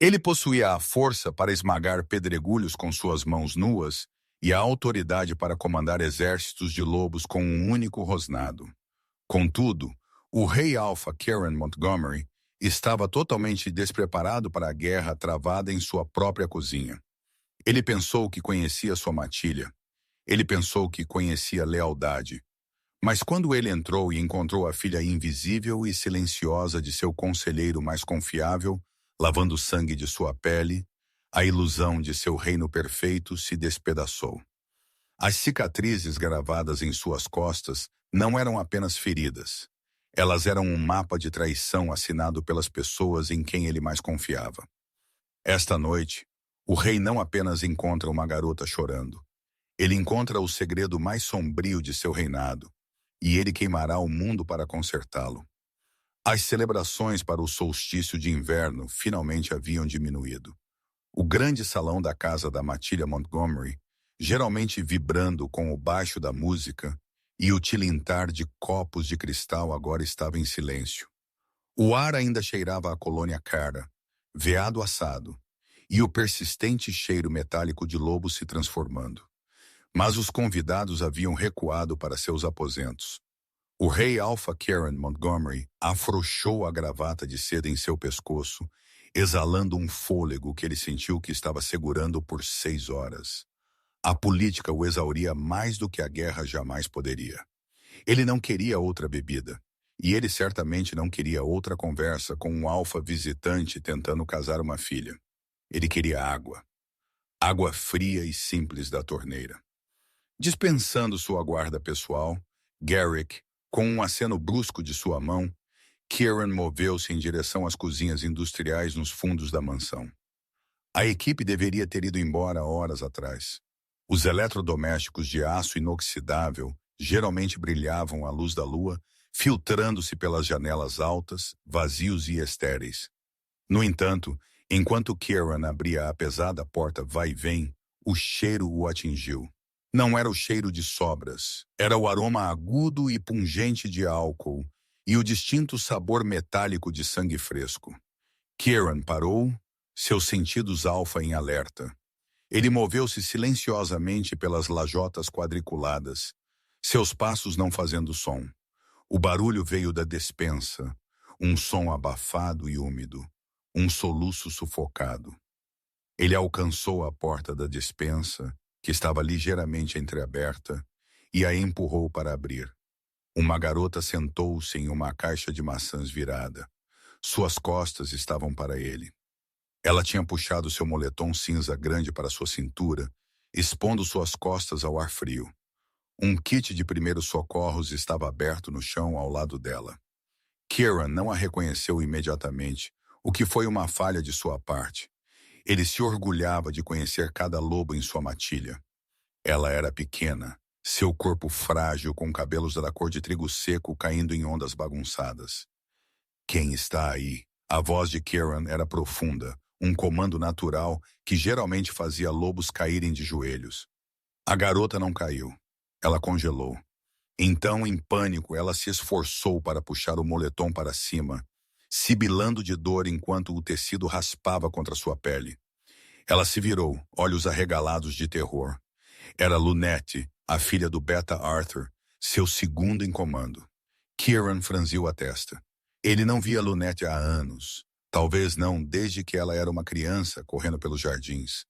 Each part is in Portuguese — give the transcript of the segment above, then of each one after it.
Ele possuía a força para esmagar pedregulhos com suas mãos nuas e a autoridade para comandar exércitos de lobos com um único rosnado. Contudo, o rei Alpha Kieran Montgomery estava totalmente despreparado para a guerra travada em sua própria cozinha. Ele pensou que conhecia sua matilha. Ele pensou que conhecia lealdade. Mas quando ele entrou e encontrou a filha invisível e silenciosa de seu conselheiro mais confiável, lavando o sangue de sua pele, a ilusão de seu reino perfeito se despedaçou. As cicatrizes gravadas em suas costas não eram apenas feridas. Elas eram um mapa de traição assinado pelas pessoas em quem ele mais confiava. Esta noite, o rei não apenas encontra uma garota chorando. Ele encontra o segredo mais sombrio de seu reinado, e ele queimará o mundo para consertá-lo. As celebrações para o solstício de inverno finalmente haviam diminuído. O grande salão da casa da Matilha Montgomery, geralmente vibrando com o baixo da música, e o tilintar de copos de cristal agora estava em silêncio. O ar ainda cheirava a colônia cara, veado assado, e o persistente cheiro metálico de lobo se transformando. Mas os convidados haviam recuado para seus aposentos. O rei Alpha Kieran Montgomery afrouxou a gravata de seda em seu pescoço, exalando um fôlego que ele sentiu que estava segurando por 6 horas. A política o exauria mais do que a guerra jamais poderia. Ele não queria outra bebida, e ele certamente não queria outra conversa com um alfa visitante tentando casar uma filha. Ele queria água. Água fria e simples da torneira. Dispensando sua guarda pessoal, Garrick, com um aceno brusco de sua mão, Kieran moveu-se em direção às cozinhas industriais nos fundos da mansão. A equipe deveria ter ido embora horas atrás. Os eletrodomésticos de aço inoxidável geralmente brilhavam à luz da lua, filtrando-se pelas janelas altas, vazios e estéreis. No entanto, enquanto Kieran abria a pesada porta vai-vem, o cheiro o atingiu. Não era o cheiro de sobras, era o aroma agudo e pungente de álcool e o distinto sabor metálico de sangue fresco. Kieran parou, seus sentidos alfa em alerta. Ele moveu-se silenciosamente pelas lajotas quadriculadas, seus passos não fazendo som. O barulho veio da despensa, um som abafado e úmido, um soluço sufocado. Ele alcançou a porta da despensa, que estava ligeiramente entreaberta, e a empurrou para abrir. Uma garota sentou-se em uma caixa de maçãs virada. Suas costas estavam para ele. Ela tinha puxado seu moletom cinza grande para sua cintura, expondo suas costas ao ar frio. Um kit de primeiros socorros estava aberto no chão ao lado dela. Kieran não a reconheceu imediatamente, o que foi uma falha de sua parte. Ele se orgulhava de conhecer cada lobo em sua matilha. Ela era pequena, seu corpo frágil com cabelos da cor de trigo seco caindo em ondas bagunçadas. Quem está aí? A voz de Kieran era profunda, um comando natural que geralmente fazia lobos caírem de joelhos. A garota não caiu. Ela congelou. Então, em pânico, ela se esforçou para puxar o moletom para cima, sibilando de dor enquanto o tecido raspava contra sua pele. Ela se virou, olhos arregalados de terror. Era Lunette, a filha do Beta Arthur, seu segundo em comando. Kieran franziu a testa. Ele não via Lunette há anos. Talvez não desde que ela era uma criança correndo pelos jardins.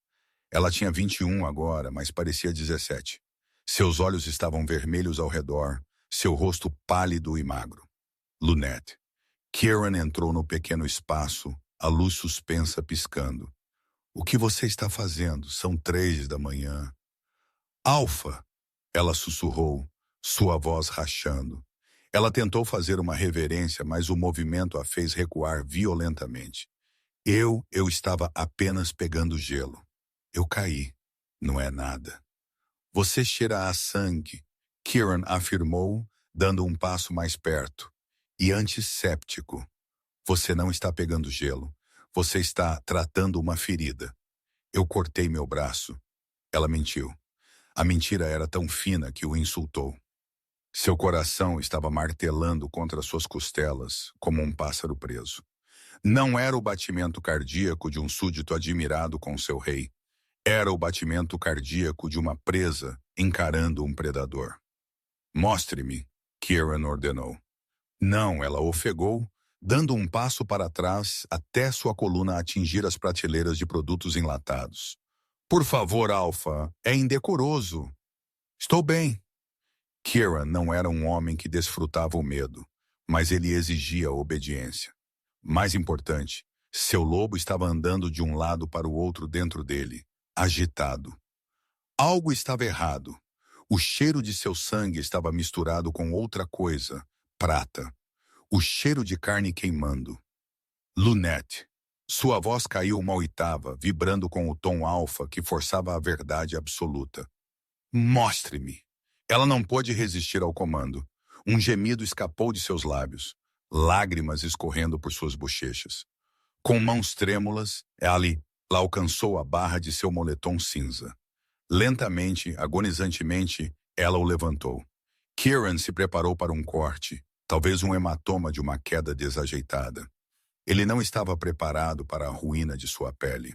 Ela tinha 21 agora, mas parecia 17. Seus olhos estavam vermelhos ao redor, seu rosto pálido e magro. Lunette. Kieran entrou no pequeno espaço, a luz suspensa piscando. O que você está fazendo? São 3 da manhã. Alfa! Ela sussurrou, sua voz rachando. Ela tentou fazer uma reverência, mas o movimento a fez recuar violentamente. Eu estava apenas pegando gelo. Eu caí. Não é nada. Você cheira a sangue, Kieran afirmou, dando um passo mais perto. E antisséptico. Você não está pegando gelo. Você está tratando uma ferida. Eu cortei meu braço. Ela mentiu. A mentira era tão fina que o insultou. Seu coração estava martelando contra suas costelas, como um pássaro preso. Não era o batimento cardíaco de um súdito admirado com seu rei. Era o batimento cardíaco de uma presa encarando um predador. Mostre-me, Kieran ordenou. Não, ela ofegou, dando um passo para trás até sua coluna atingir as prateleiras de produtos enlatados. Por favor, Alpha, é indecoroso. Estou bem. Kieran não era um homem que desfrutava o medo, mas ele exigia obediência. Mais importante, seu lobo estava andando de um lado para o outro dentro dele, agitado. Algo estava errado. O cheiro de seu sangue estava misturado com outra coisa, prata. O cheiro de carne queimando. Lunette. Sua voz caiu uma oitava, vibrando com o tom alfa que forçava a verdade absoluta. Mostre-me. Ela não pôde resistir ao comando. Um gemido escapou de seus lábios, lágrimas escorrendo por suas bochechas. Com mãos trêmulas, ela alcançou a barra de seu moletom cinza. Lentamente, agonizantemente, ela o levantou. Kieran se preparou para um corte, talvez um hematoma de uma queda desajeitada. Ele não estava preparado para a ruína de sua pele.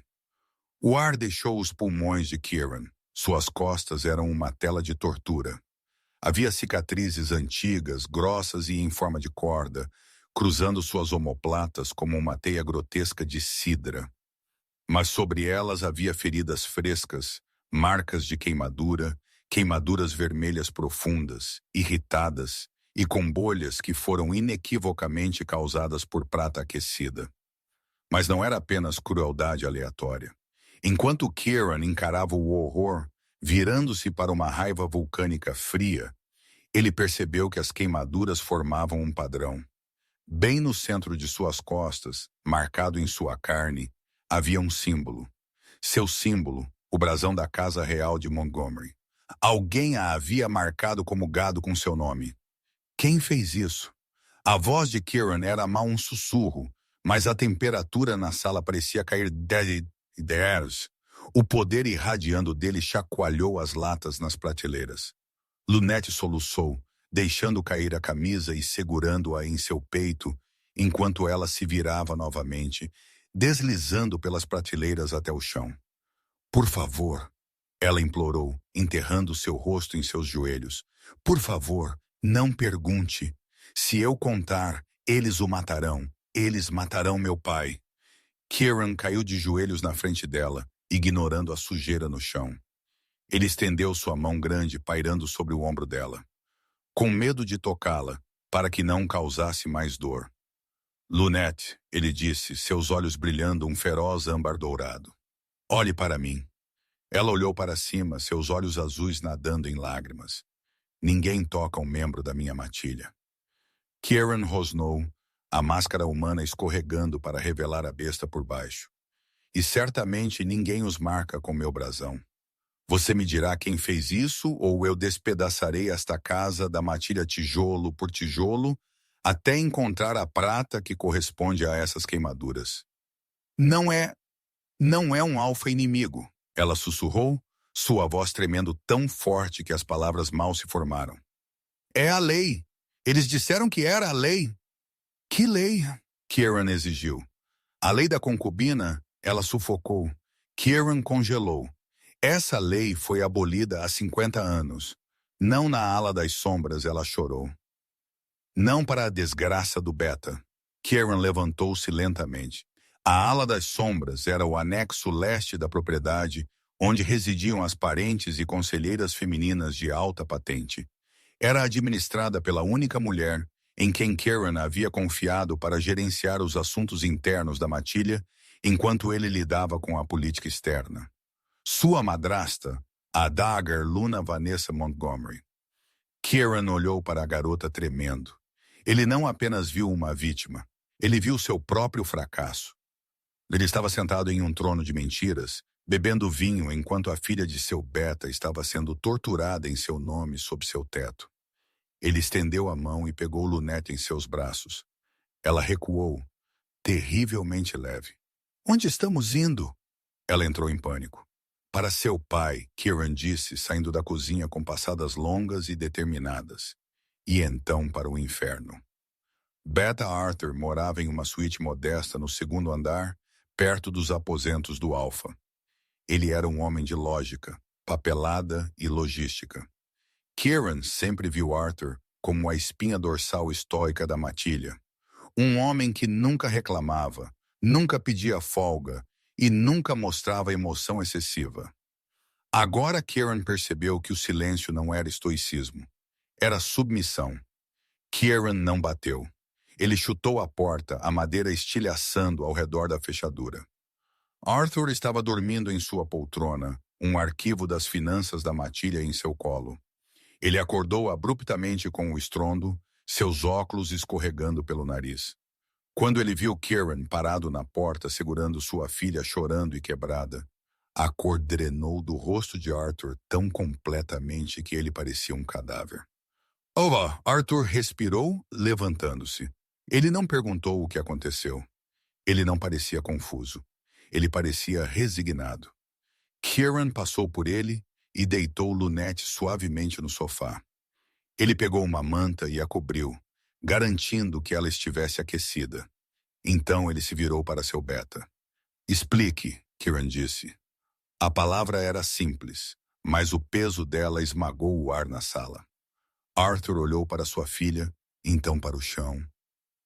O ar deixou os pulmões de Kieran. Suas costas eram uma tela de tortura. Havia cicatrizes antigas, grossas e em forma de corda, cruzando suas omoplatas como uma teia grotesca de cidra. Mas sobre elas havia feridas frescas, marcas de queimadura, queimaduras vermelhas profundas, irritadas e com bolhas que foram inequivocamente causadas por prata aquecida. Mas não era apenas crueldade aleatória. Enquanto Kieran encarava o horror, virando-se para uma raiva vulcânica fria, ele percebeu que as queimaduras formavam um padrão. Bem no centro de suas costas, marcado em sua carne, havia um símbolo. Seu símbolo, o brasão da Casa Real de Montgomery. Alguém a havia marcado como gado com seu nome. Quem fez isso? A voz de Kieran era mal um sussurro, mas a temperatura na sala parecia cair 10 graus. O poder irradiando dele chacoalhou as latas nas prateleiras. Lunette soluçou, deixando cair a camisa e segurando-a em seu peito, enquanto ela se virava novamente, deslizando pelas prateleiras até o chão. Por favor, ela implorou, enterrando seu rosto em seus joelhos. Por favor, não pergunte. Se eu contar, eles o matarão. Eles matarão meu pai. Kieran caiu de joelhos na frente dela, ignorando a sujeira no chão. Ele estendeu sua mão grande pairando sobre o ombro dela, com medo de tocá-la, para que não causasse mais dor. Lunette, ele disse, seus olhos brilhando um feroz âmbar dourado. Olhe para mim. Ela olhou para cima, seus olhos azuis nadando em lágrimas. Ninguém toca um membro da minha matilha. Kieran rosnou, a máscara humana escorregando para revelar a besta por baixo. E certamente ninguém os marca com meu brasão. Você me dirá quem fez isso, ou eu despedaçarei esta casa da matilha tijolo por tijolo, até encontrar a prata que corresponde a essas queimaduras. Não é um alfa inimigo, ela sussurrou, sua voz tremendo tão forte que as palavras mal se formaram. É a lei. Eles disseram que era a lei. Que lei? Kieran exigiu. A lei da concubina, ela sufocou. Kieran congelou. Essa lei foi abolida há 50 anos. Não na ala das sombras, ela chorou. Não para a desgraça do Beta. Kieran levantou-se lentamente. A ala das sombras era o anexo leste da propriedade, onde residiam as parentes e conselheiras femininas de alta patente. Era administrada pela única mulher em quem Kieran havia confiado para gerenciar os assuntos internos da matilha, enquanto ele lidava com a política externa. Sua madrasta, a Dagger Luna Vanessa Montgomery. Kieran olhou para a garota tremendo. Ele não apenas viu uma vítima, ele viu seu próprio fracasso. Ele estava sentado em um trono de mentiras, bebendo vinho enquanto a filha de seu Beta estava sendo torturada em seu nome sob seu teto. Ele estendeu a mão e pegou Lunette em seus braços. Ela recuou, terrivelmente leve. Onde estamos indo? Ela entrou em pânico. Para seu pai, Kieran disse, saindo da cozinha com passadas longas e determinadas. E então para o inferno. Beta Arthur morava em uma suíte modesta no segundo andar, perto dos aposentos do Alpha. Ele era um homem de lógica, papelada e logística. Kieran sempre viu Arthur como a espinha dorsal estoica da matilha. Um homem que nunca reclamava, nunca pedia folga e nunca mostrava emoção excessiva. Agora Kieran percebeu que o silêncio não era estoicismo, era submissão. Kieran não bateu. Ele chutou a porta, a madeira estilhaçando ao redor da fechadura. Arthur estava dormindo em sua poltrona, um arquivo das finanças da matilha em seu colo. Ele acordou abruptamente com o estrondo, seus óculos escorregando pelo nariz. Quando ele viu Kieran parado na porta segurando sua filha chorando e quebrada, a cor drenou do rosto de Arthur tão completamente que ele parecia um cadáver. Ova! Arthur respirou, levantando-se. Ele não perguntou o que aconteceu. Ele não parecia confuso. Ele parecia resignado. Kieran passou por ele e deitou Lunette suavemente no sofá. Ele pegou uma manta e a cobriu, garantindo que ela estivesse aquecida. Então ele se virou para seu beta. Explique, Kieran disse. A palavra era simples, mas o peso dela esmagou o ar na sala. Arthur olhou para sua filha, então para o chão.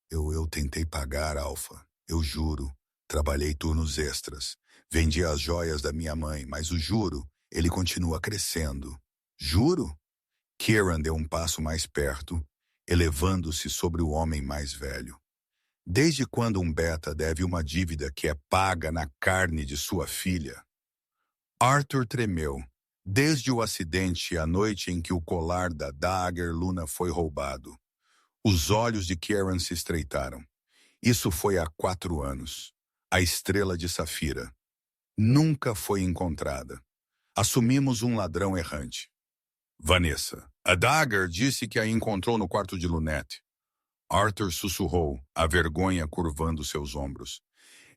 Eu tentei pagar, Alpha. Eu juro. Trabalhei turnos extras. Vendi as joias da minha mãe, mas o juro, ele continua crescendo. Juro? Kieran deu um passo mais perto, elevando-se sobre o homem mais velho. Desde quando um beta deve uma dívida que é paga na carne de sua filha? Arthur tremeu. Desde o acidente à noite em que o colar da Dagger Luna foi roubado. Os olhos de Kieran se estreitaram. Isso foi há 4 anos. A estrela de Safira. Nunca foi encontrada. Assumimos um ladrão errante. Vanessa. A Dagger disse que a encontrou no quarto de Lunette. Arthur sussurrou, a vergonha curvando seus ombros.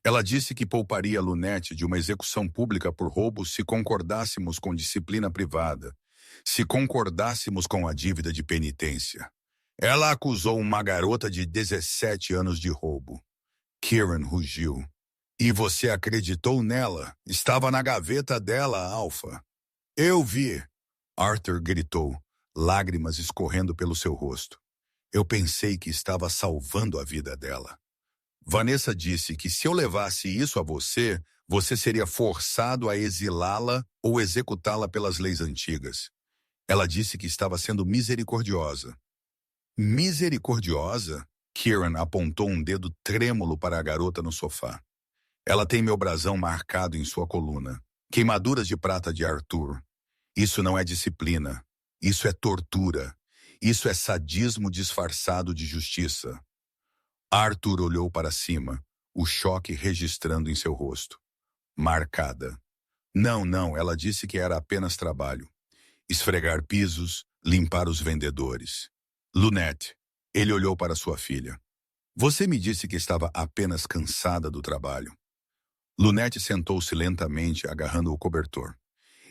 Ela disse que pouparia Lunette de uma execução pública por roubo se concordássemos com disciplina privada, se concordássemos com a dívida de penitência. Ela acusou uma garota de 17 anos de roubo. Kieran rugiu. E você acreditou nela? Estava na gaveta dela, Alpha. Eu vi. Arthur gritou, lágrimas escorrendo pelo seu rosto. Eu pensei que estava salvando a vida dela. Vanessa disse que se eu levasse isso a você, você seria forçado a exilá-la ou executá-la pelas leis antigas. Ela disse que estava sendo misericordiosa. Misericordiosa? Kieran apontou um dedo trêmulo para a garota no sofá. Ela tem meu brasão marcado em sua coluna. Queimaduras de prata de Arthur. Isso não é disciplina. Isso é tortura. Isso é sadismo disfarçado de justiça. Arthur olhou para cima, o choque registrando em seu rosto. Marcada. Não, ela disse que era apenas trabalho. Esfregar pisos, limpar os vendedores. Lunette, ele olhou para sua filha. Você me disse que estava apenas cansada do trabalho. Lunette sentou-se lentamente, agarrando o cobertor.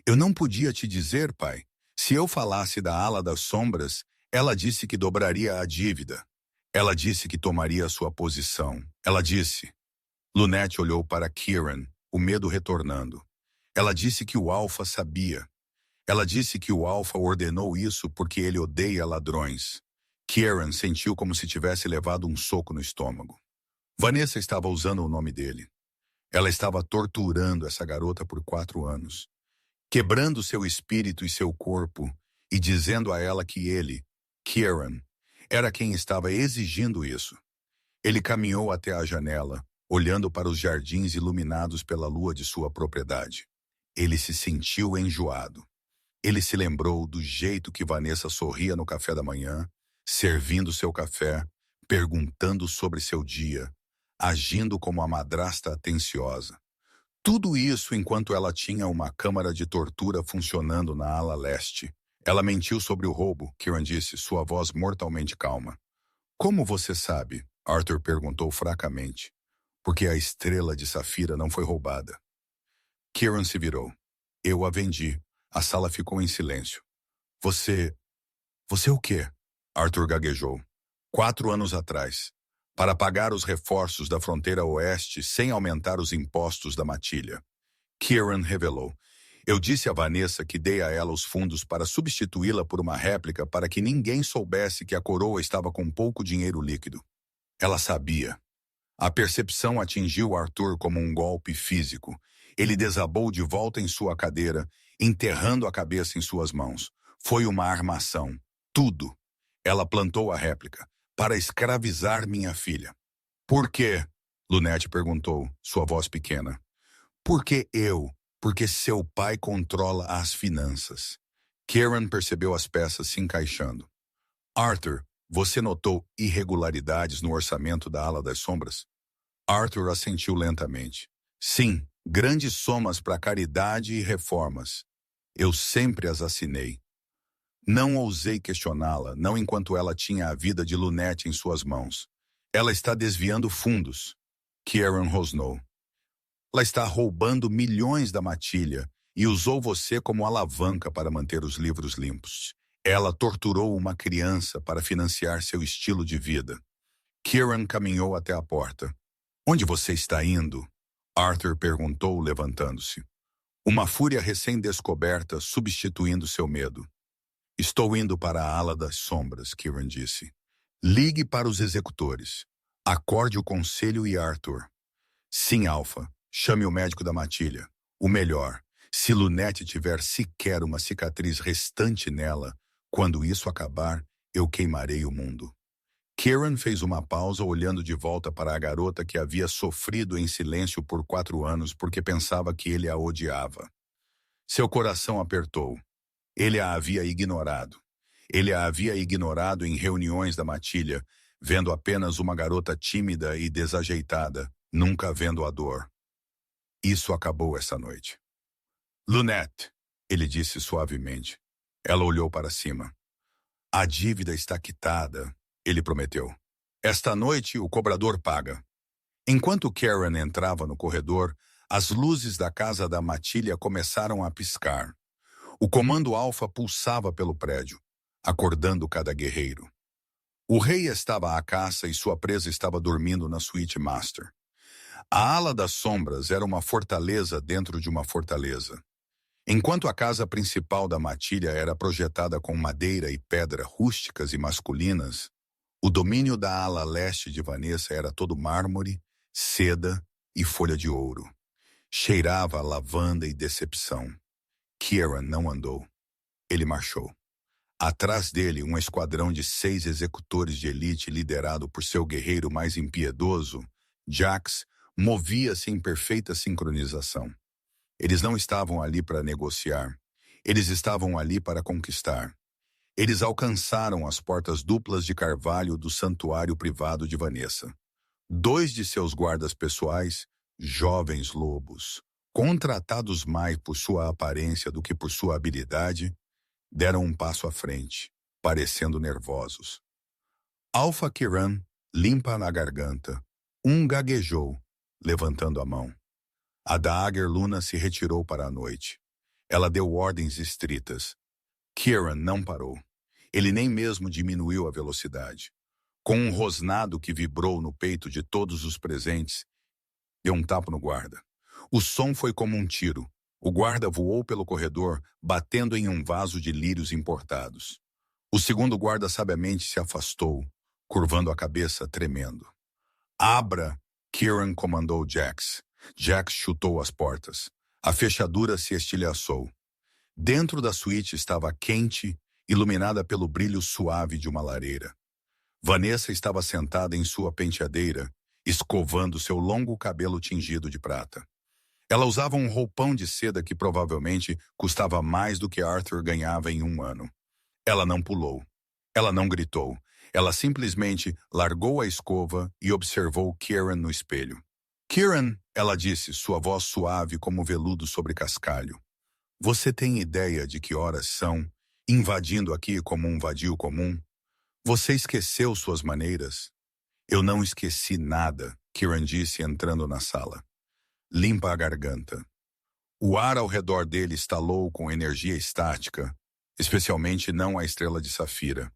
Eu não podia te dizer, pai. Se eu falasse da ala das sombras, ela disse que dobraria a dívida. Ela disse que tomaria sua posição. Ela disse... Lunette olhou para Kieran, o medo retornando. Ela disse que o Alpha sabia. Ela disse que o Alpha ordenou isso porque ele odeia ladrões. Kieran sentiu como se tivesse levado um soco no estômago. Vanessa estava usando o nome dele. Ela estava torturando essa garota por 4 anos. Quebrando seu espírito e seu corpo e dizendo a ela que ele, Kieran, era quem estava exigindo isso. Ele caminhou até a janela, olhando para os jardins iluminados pela lua de sua propriedade. Ele se sentiu enjoado. Ele se lembrou do jeito que Vanessa sorria no café da manhã, servindo seu café, perguntando sobre seu dia, agindo como a madrasta atenciosa. Tudo isso enquanto ela tinha uma câmara de tortura funcionando na ala leste. Ela mentiu sobre o roubo, Kieran disse, sua voz mortalmente calma. Como você sabe? Arthur perguntou fracamente. Porque a estrela de Safira não foi roubada. Kieran se virou. Eu a vendi. A sala ficou em silêncio. Você o quê? Arthur gaguejou. 4 anos atrás, para pagar os reforços da fronteira oeste sem aumentar os impostos da matilha. Kieran revelou. Eu disse a Vanessa que dei a ela os fundos para substituí-la por uma réplica para que ninguém soubesse que a coroa estava com pouco dinheiro líquido. Ela sabia. A percepção atingiu Arthur como um golpe físico. Ele desabou de volta em sua cadeira, enterrando a cabeça em suas mãos. Foi uma armação. Tudo. Ela plantou a réplica. Para escravizar minha filha. Por quê? Lunette perguntou, sua voz pequena. Por que eu? Porque seu pai controla as finanças. Kieran percebeu as peças se encaixando. Arthur, você notou irregularidades no orçamento da Ala das Sombras? Arthur assentiu lentamente. Sim, grandes somas para caridade e reformas. Eu sempre as assinei. Não ousei questioná-la, não enquanto ela tinha a vida de Lunette em suas mãos. Ela está desviando fundos. Kieran rosnou. Ela está roubando milhões da matilha e usou você como alavanca para manter os livros limpos. Ela torturou uma criança para financiar seu estilo de vida. Kieran caminhou até a porta. Onde você está indo? Arthur perguntou, levantando-se. Uma fúria recém-descoberta substituindo seu medo. Estou indo para a Ala das Sombras, Kieran disse. Ligue para os executores. Acorde o conselho e Arthur. Sim, Alpha. Chame o médico da matilha. O melhor. Se Lunette tiver sequer uma cicatriz restante nela, quando isso acabar, eu queimarei o mundo. Kieran fez uma pausa olhando de volta para a garota que havia sofrido em silêncio por 4 anos porque pensava que ele a odiava. Seu coração apertou. Ele a havia ignorado. Ele a havia ignorado em reuniões da matilha, vendo apenas uma garota tímida e desajeitada, nunca vendo a dor. Isso acabou essa noite. Lunette, ele disse suavemente. Ela olhou para cima. A dívida está quitada, ele prometeu. Esta noite o cobrador paga. Enquanto Kieran entrava no corredor, as luzes da casa da matilha começaram a piscar. O comando Alpha pulsava pelo prédio, acordando cada guerreiro. O rei estava à caça e sua presa estava dormindo na suíte master. A Ala das Sombras era uma fortaleza dentro de uma fortaleza. Enquanto a casa principal da matilha era projetada com madeira e pedra rústicas e masculinas, o domínio da ala leste de Vanessa era todo mármore, seda e folha de ouro. Cheirava a lavanda e decepção. Kieran não andou. Ele marchou. Atrás dele, um esquadrão de 6 executores de elite liderado por seu guerreiro mais impiedoso, Jax, movia-se em perfeita sincronização. Eles não estavam ali para negociar. Eles estavam ali para conquistar. Eles alcançaram as portas duplas de carvalho do santuário privado de Vanessa. 2 de seus guardas pessoais, jovens lobos, contratados mais por sua aparência do que por sua habilidade, deram um passo à frente, parecendo nervosos. Alpha Kieran, limpa na garganta, gaguejou, levantando a mão. A Dagger Luna se retirou para a noite. Ela deu ordens estritas. Kieran não parou. Ele nem mesmo diminuiu a velocidade. Com um rosnado que vibrou no peito de todos os presentes, deu um tapa no guarda. O som foi como um tiro. O guarda voou pelo corredor, batendo em um vaso de lírios importados. O segundo guarda sabiamente se afastou, curvando a cabeça, tremendo. Abra! Kieran comandou Jax. Jax chutou as portas. A fechadura se estilhaçou. Dentro da suíte estava quente, iluminada pelo brilho suave de uma lareira. Vanessa estava sentada em sua penteadeira, escovando seu longo cabelo tingido de prata. Ela usava um roupão de seda que provavelmente custava mais do que Arthur ganhava em 1 ano. Ela não pulou. Ela não gritou. Ela simplesmente largou a escova e observou Kieran no espelho. Kieran, ela disse, sua voz suave como veludo sobre cascalho. Você tem ideia de que horas são, invadindo aqui como um vadio comum? Você esqueceu suas maneiras? Eu não esqueci nada, Kieran disse entrando na sala. Limpa a garganta. O ar ao redor dele estalou com energia estática, especialmente não a estrela de Safira.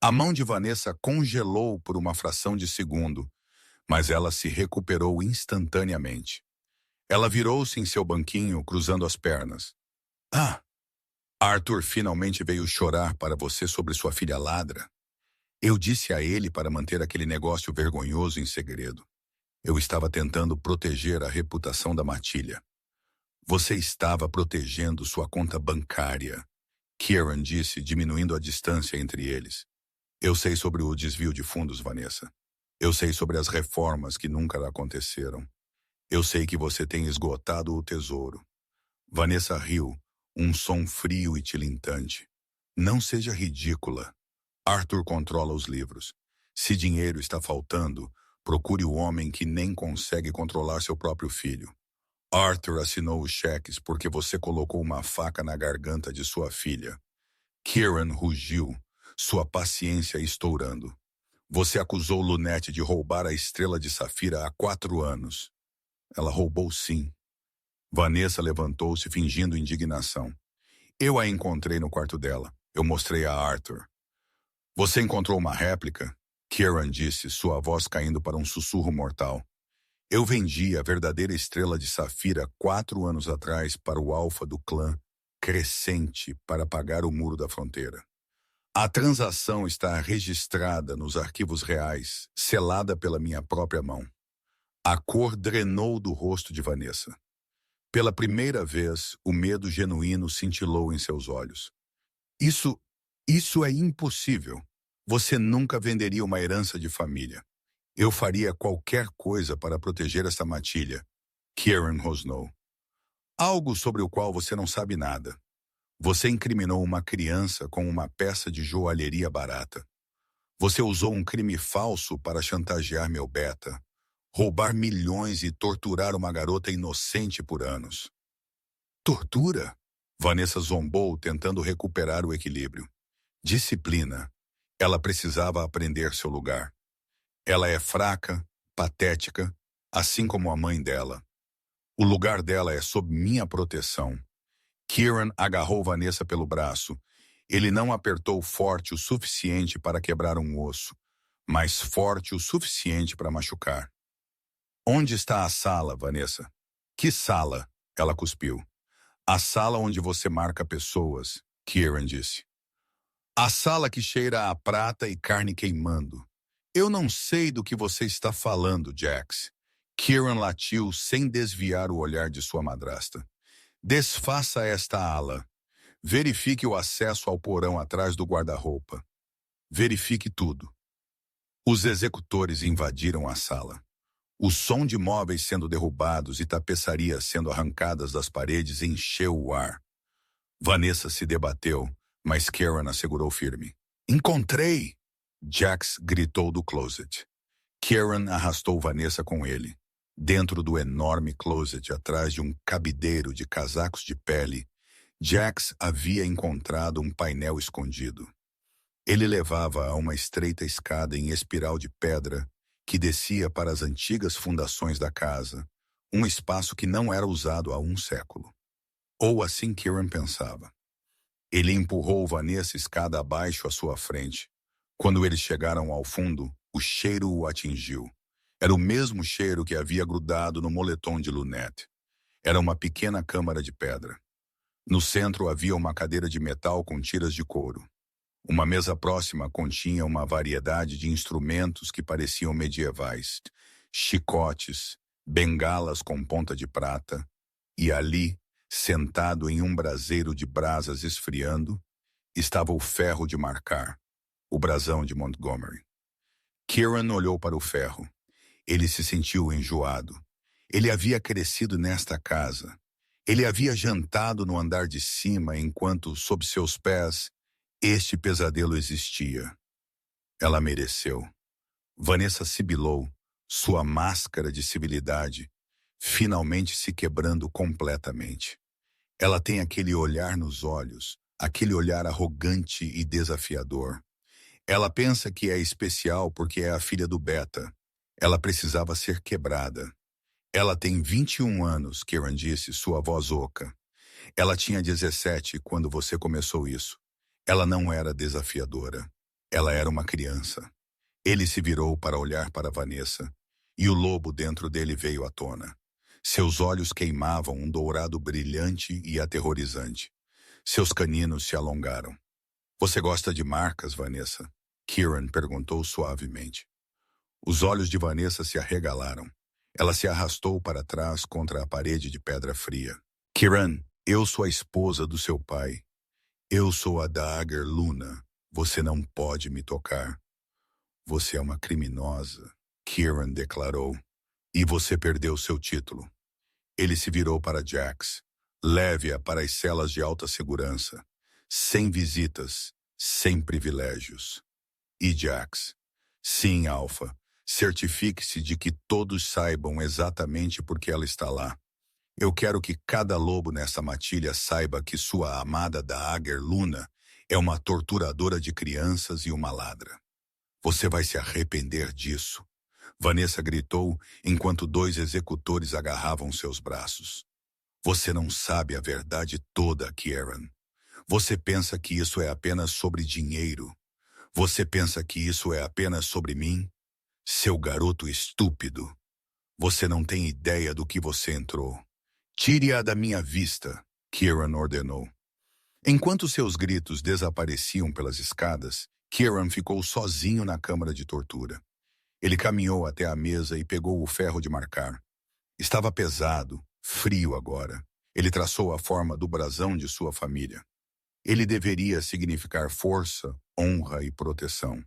A mão de Vanessa congelou por uma fração de segundo, mas ela se recuperou instantaneamente. Ela virou-se em seu banquinho, cruzando as pernas. Ah! Arthur finalmente veio chorar para você sobre sua filha ladra. Eu disse a ele para manter aquele negócio vergonhoso em segredo. Eu estava tentando proteger a reputação da Matilha. Você estava protegendo sua conta bancária, Kieran disse, diminuindo a distância entre eles. Eu sei sobre o desvio de fundos, Vanessa. Eu sei sobre as reformas que nunca aconteceram. Eu sei que você tem esgotado o tesouro. Vanessa riu, um som frio e tilintante. Não seja ridícula. Arthur controla os livros. Se dinheiro está faltando, procure o homem que nem consegue controlar seu próprio filho. Arthur assinou os cheques porque você colocou uma faca na garganta de sua filha. Kieran rugiu, sua paciência estourando. Você acusou Lunette de roubar a estrela de safira há 4 anos. Ela roubou sim. Vanessa levantou-se fingindo indignação. Eu a encontrei no quarto dela. Eu mostrei a Arthur. Você encontrou uma réplica? Kieran disse, sua voz caindo para um sussurro mortal. Eu vendi a verdadeira estrela de safira 4 anos atrás para o alfa do clã Crescente para pagar o muro da fronteira. A transação está registrada nos arquivos reais, selada pela minha própria mão. A cor drenou do rosto de Vanessa. Pela primeira vez, o medo genuíno cintilou em seus olhos. Isso é impossível. Você nunca venderia uma herança de família. Eu faria qualquer coisa para proteger esta matilha. Kieran rosnou. Algo sobre o qual você não sabe nada. Você incriminou uma criança com uma peça de joalheria barata. Você usou um crime falso para chantagear meu beta, roubar milhões e torturar uma garota inocente por anos. Tortura? Vanessa zombou, tentando recuperar o equilíbrio. Disciplina. Ela precisava aprender seu lugar. Ela é fraca, patética, assim como a mãe dela. O lugar dela é sob minha proteção. Kieran agarrou Vanessa pelo braço. Ele não apertou forte o suficiente para quebrar um osso, mas forte o suficiente para machucar. Onde está a sala, Vanessa? Que sala? Ela cuspiu. A sala onde você marca pessoas, Kieran disse. A sala que cheira a prata e carne queimando. Eu não sei do que você está falando, Jax. Kieran latiu sem desviar o olhar de sua madrasta. Desfaça esta ala. Verifique o acesso ao porão atrás do guarda-roupa. Verifique tudo. Os executores invadiram a sala. O som de móveis sendo derrubados e tapeçarias sendo arrancadas das paredes encheu o ar. Vanessa se debateu, mas Kieran a segurou firme. Encontrei! Jax gritou do closet. Kieran arrastou Vanessa com ele. Dentro do enorme closet, atrás de um cabideiro de casacos de pele, Jax havia encontrado um painel escondido. Ele levava a uma estreita escada em espiral de pedra que descia para as antigas fundações da casa, um espaço que não era usado há um século. Ou assim Kieran pensava. Ele empurrou Vanessa escada abaixo à sua frente. Quando eles chegaram ao fundo, o cheiro o atingiu. Era o mesmo cheiro que havia grudado no moletom de Lunette. Era uma pequena câmara de pedra. No centro havia uma cadeira de metal com tiras de couro. Uma mesa próxima continha uma variedade de instrumentos que pareciam medievais. Chicotes, bengalas com ponta de prata. E ali, sentado em um braseiro de brasas esfriando, estava o ferro de marcar, o brasão de Montgomery. Kieran olhou para o ferro. Ele se sentiu enjoado. Ele havia crescido nesta casa. Ele havia jantado no andar de cima enquanto, sob seus pés, este pesadelo existia. Ela mereceu. Vanessa sibilou, sua máscara de civilidade, finalmente se quebrando completamente. Ela tem aquele olhar nos olhos, aquele olhar arrogante e desafiador. Ela pensa que é especial porque é a filha do Beta. Ela precisava ser quebrada. Ela tem 21 anos, Kieran disse, sua voz oca. Ela tinha 17 quando você começou isso. Ela não era desafiadora. Ela era uma criança. Ele se virou para olhar para Vanessa, e o lobo dentro dele veio à tona. Seus olhos queimavam um dourado brilhante e aterrorizante. Seus caninos se alongaram. Você gosta de marcas, Vanessa? Kieran perguntou suavemente. Os olhos de Vanessa se arregalaram. Ela se arrastou para trás contra a parede de pedra fria. Kieran, eu sou a esposa do seu pai. Eu sou a Dagger Luna. Você não pode me tocar. Você é uma criminosa, Kieran declarou. E você perdeu seu título. Ele se virou para Jax. Leve-a para as celas de alta segurança. Sem visitas, sem privilégios. E Jax? Sim, Alpha. Certifique-se de que todos saibam exatamente por que ela está lá. Eu quero que cada lobo nessa matilha saiba que sua amada Dagger Luna é uma torturadora de crianças e uma ladra. Você vai se arrepender disso. Vanessa gritou enquanto 2 executores agarravam seus braços. Você não sabe a verdade toda, Kieran. Você pensa que isso é apenas sobre dinheiro. Você pensa que isso é apenas sobre mim? Seu garoto estúpido. Você não tem ideia do que você entrou. Tire-a da minha vista, Kieran ordenou. Enquanto seus gritos desapareciam pelas escadas, Kieran ficou sozinho na câmara de tortura. Ele caminhou até a mesa e pegou o ferro de marcar. Estava pesado, frio agora. Ele traçou a forma do brasão de sua família. Ele deveria significar força, honra e proteção.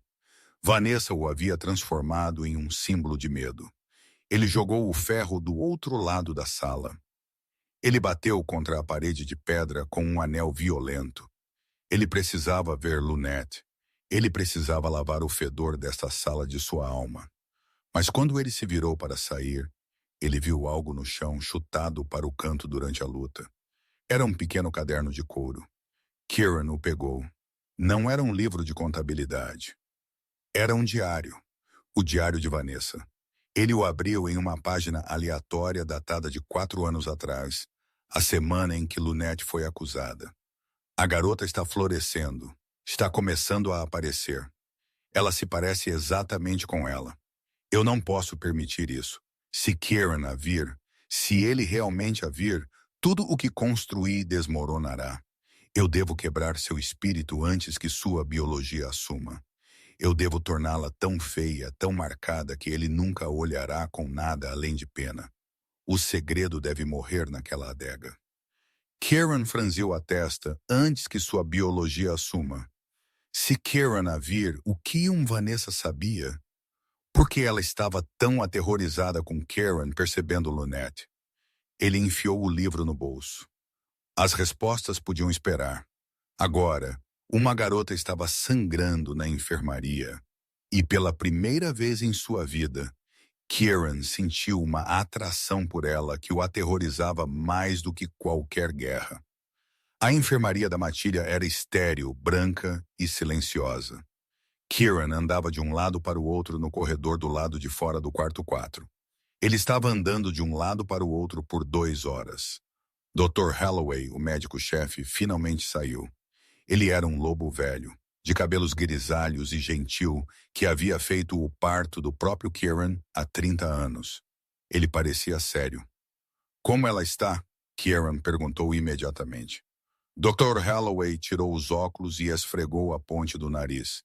Vanessa o havia transformado em um símbolo de medo. Ele jogou o ferro do outro lado da sala. Ele bateu contra a parede de pedra com um anel violento. Ele precisava ver Lunette. Ele precisava lavar o fedor desta sala de sua alma. Mas quando ele se virou para sair, ele viu algo no chão chutado para o canto durante a luta. Era um pequeno caderno de couro. Kieran o pegou. Não era um livro de contabilidade. Era um diário. O diário de Vanessa. Ele o abriu em uma página aleatória datada de 4 anos atrás, a semana em que Lunette foi acusada. A garota está florescendo. Está começando a aparecer. Ela se parece exatamente com ela. Eu não posso permitir isso. Se Kieran a vir, se ele realmente a vir, tudo o que construí desmoronará. Eu devo quebrar seu espírito antes que sua biologia assuma. Eu devo torná-la tão feia, tão marcada, que ele nunca olhará com nada além de pena. O segredo deve morrer naquela adega. Kieran franziu a testa antes que sua biologia assuma. Se Kieran a vir, o que Vanessa sabia? Por que ela estava tão aterrorizada com Kieran percebendo Lunette? Ele enfiou o livro no bolso. As respostas podiam esperar. Agora, uma garota estava sangrando na enfermaria. E pela primeira vez em sua vida, Kieran sentiu uma atração por ela que o aterrorizava mais do que qualquer guerra. A enfermaria da matilha era estéril, branca e silenciosa. Kieran andava de um lado para o outro no corredor do lado de fora do quarto 4. Ele estava andando de um lado para o outro por 2 horas. Dr. Holloway, o médico-chefe, finalmente saiu. Ele era um lobo velho, de cabelos grisalhos e gentil, que havia feito o parto do próprio Kieran há 30 anos. Ele parecia sério. Como ela está? Kieran perguntou imediatamente. Dr. Holloway tirou os óculos e esfregou a ponte do nariz.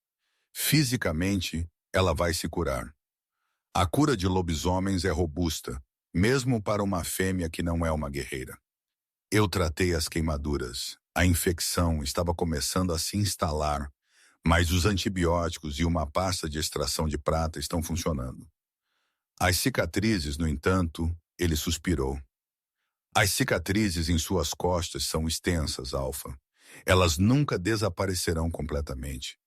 Fisicamente, ela vai se curar. A cura de lobisomens é robusta, mesmo para uma fêmea que não é uma guerreira. Eu tratei as queimaduras. A infecção estava começando a se instalar, mas os antibióticos e uma pasta de extração de prata estão funcionando. As cicatrizes, no entanto, ele suspirou. As cicatrizes em suas costas são extensas, Alpha. Elas nunca desaparecerão completamente.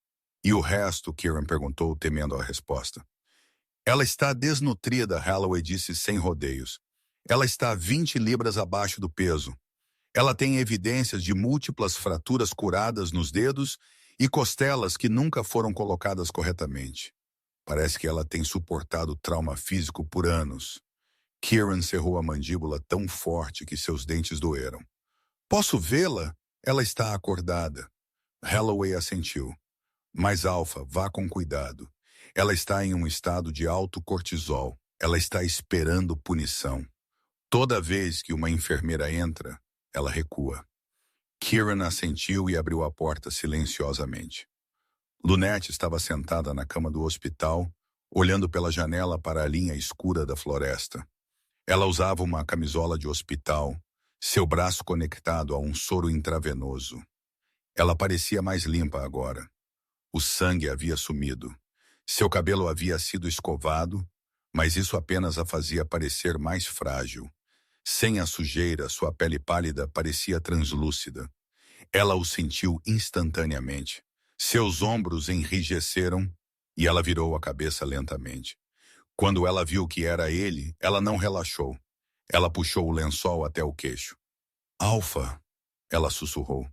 E o resto, Kieran perguntou, temendo a resposta. Ela está desnutrida, Holloway disse sem rodeios. Ela está 20 libras abaixo do peso. Ela tem evidências de múltiplas fraturas curadas nos dedos e costelas que nunca foram colocadas corretamente. Parece que ela tem suportado trauma físico por anos. Kieran cerrou a mandíbula tão forte que seus dentes doeram. Posso vê-la? Ela está acordada. Holloway assentiu. Mas Alfa, vá com cuidado. Ela está em um estado de alto cortisol. Ela está esperando punição. Toda vez que uma enfermeira entra, ela recua. Kieran assentiu e abriu a porta silenciosamente. Lunette estava sentada na cama do hospital, olhando pela janela para a linha escura da floresta. Ela usava uma camisola de hospital, seu braço conectado a um soro intravenoso. Ela parecia mais limpa agora. O sangue havia sumido. Seu cabelo havia sido escovado, mas isso apenas a fazia parecer mais frágil. Sem a sujeira, sua pele pálida parecia translúcida. Ela o sentiu instantaneamente. Seus ombros enrijeceram e ela virou a cabeça lentamente. Quando ela viu que era ele, ela não relaxou. Ela puxou o lençol até o queixo. Alfa, ela sussurrou.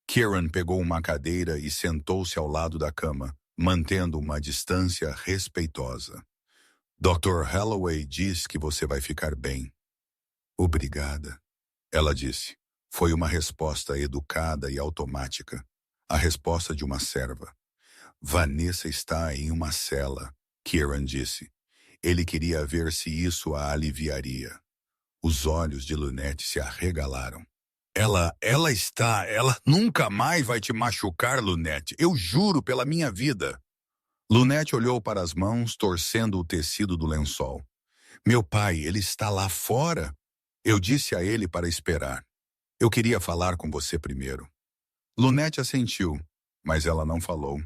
Kieran pegou uma cadeira e sentou-se ao lado da cama, mantendo uma distância respeitosa. Dr. Holloway diz que você vai ficar bem. Obrigada, ela disse. Foi uma resposta educada e automática. A resposta de uma serva. Vanessa está em uma cela, Kieran disse. Ele queria ver se isso a aliviaria. Os olhos de Lunette se arregalaram. Ela nunca mais vai te machucar, Lunette. Eu juro pela minha vida. Lunette olhou para as mãos, torcendo o tecido do lençol. Meu pai, ele está lá fora. Eu disse a ele para esperar. Eu queria falar com você primeiro. Lunette assentiu, mas ela não falou.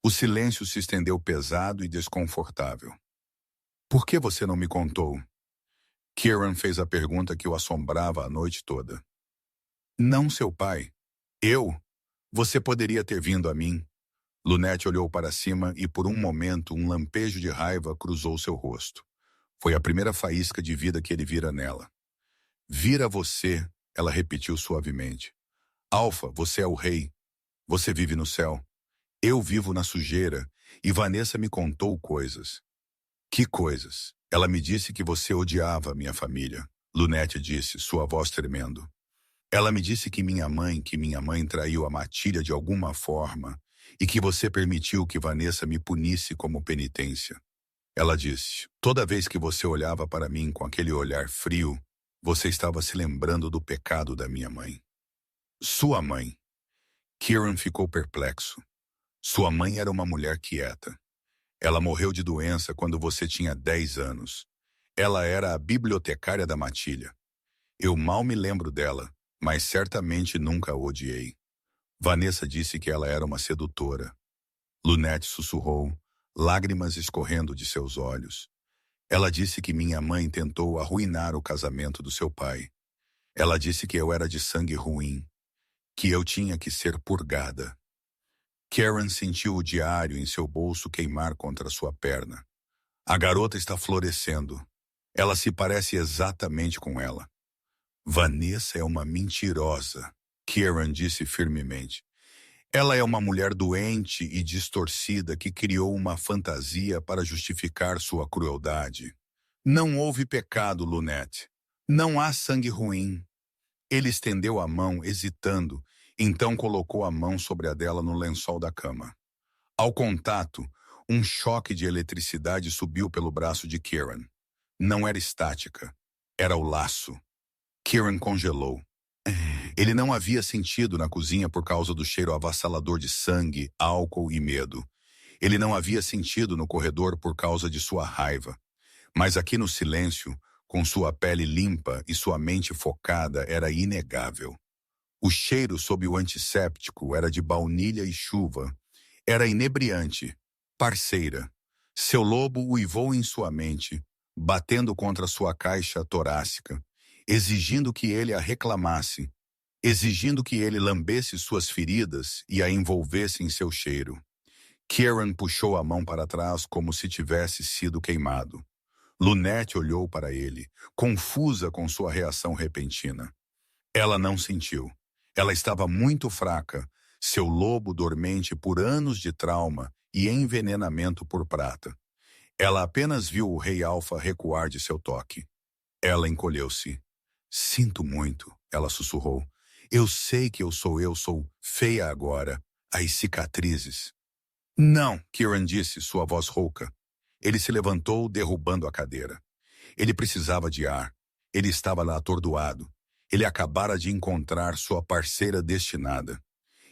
O silêncio se estendeu pesado e desconfortável. Por que você não me contou? Kieran fez a pergunta que o assombrava a noite toda. Não, seu pai. Eu? Você poderia ter vindo a mim. Lunette olhou para cima e por um momento um lampejo de raiva cruzou seu rosto. Foi a primeira faísca de vida que ele vira nela. Vira você, ela repetiu suavemente. Alfa, você é o rei. Você vive no céu. Eu vivo na sujeira e Vanessa me contou coisas. Que coisas? Ela me disse que você odiava minha família. Lunette disse, sua voz tremendo. Ela me disse que minha mãe traiu a Matilha de alguma forma e que você permitiu que Vanessa me punisse como penitência. Ela disse, toda vez que você olhava para mim com aquele olhar frio, você estava se lembrando do pecado da minha mãe. Sua mãe. Kieran ficou perplexo. Sua mãe era uma mulher quieta. Ela morreu de doença quando você tinha 10 anos. Ela era a bibliotecária da Matilha. Eu mal me lembro dela, mas certamente nunca a odiei. Vanessa disse que ela era uma sedutora. Lunette sussurrou, lágrimas escorrendo de seus olhos. Ela disse que minha mãe tentou arruinar o casamento do seu pai. Ela disse que eu era de sangue ruim, que eu tinha que ser purgada. Kieran sentiu o diário em seu bolso queimar contra sua perna. A garota está florescendo. Ela se parece exatamente com ela. Vanessa é uma mentirosa, Kieran disse firmemente. Ela é uma mulher doente e distorcida que criou uma fantasia para justificar sua crueldade. Não houve pecado, Lunette. Não há sangue ruim. Ele estendeu a mão, hesitando, então colocou a mão sobre a dela no lençol da cama. Ao contato, um choque de eletricidade subiu pelo braço de Kieran. Não era estática, era o laço. Kieran congelou. Ele não havia sentido na cozinha por causa do cheiro avassalador de sangue, álcool e medo. Ele não havia sentido no corredor por causa de sua raiva. Mas aqui no silêncio, com sua pele limpa e sua mente focada, era inegável. O cheiro sob o antisséptico era de baunilha e chuva. Era inebriante, parceira. Seu lobo uivou em sua mente, batendo contra sua caixa torácica, exigindo que ele a reclamasse, exigindo que ele lambesse suas feridas e a envolvesse em seu cheiro. Kieran puxou a mão para trás como se tivesse sido queimado. Lunette olhou para ele, confusa com sua reação repentina. Ela não sentiu. Ela estava muito fraca, seu lobo dormente por anos de trauma e envenenamento por prata. Ela apenas viu o rei Alfa recuar de seu toque. Ela encolheu-se. Sinto muito, ela sussurrou. Eu sei que eu sou feia agora. As cicatrizes. Não, Kieran disse, sua voz rouca. Ele se levantou, derrubando a cadeira. Ele precisava de ar. Ele estava lá atordoado. Ele acabara de encontrar sua parceira destinada.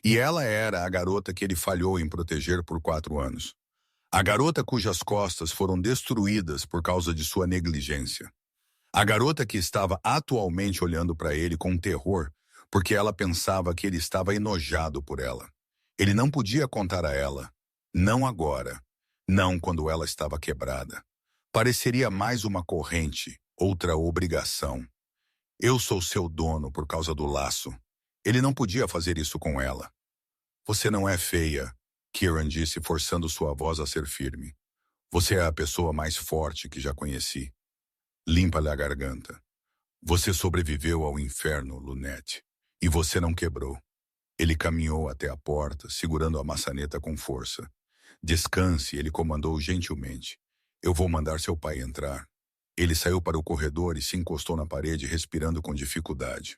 E ela era a garota que ele falhou em proteger por 4 anos. A garota cujas costas foram destruídas por causa de sua negligência. A garota que estava atualmente olhando para ele com terror, porque ela pensava que ele estava enojado por ela. Ele não podia contar a ela. Não agora. Não quando ela estava quebrada. Pareceria mais uma corrente, outra obrigação. Eu sou seu dono por causa do laço. Ele não podia fazer isso com ela. Você não é feia, Kieran disse, forçando sua voz a ser firme. Você é a pessoa mais forte que já conheci. Limpa-lhe a garganta. Você sobreviveu ao inferno, Lunette. E você não quebrou. Ele caminhou até a porta, segurando a maçaneta com força. Descanse, ele comandou gentilmente. Eu vou mandar seu pai entrar. Ele saiu para o corredor e se encostou na parede, respirando com dificuldade.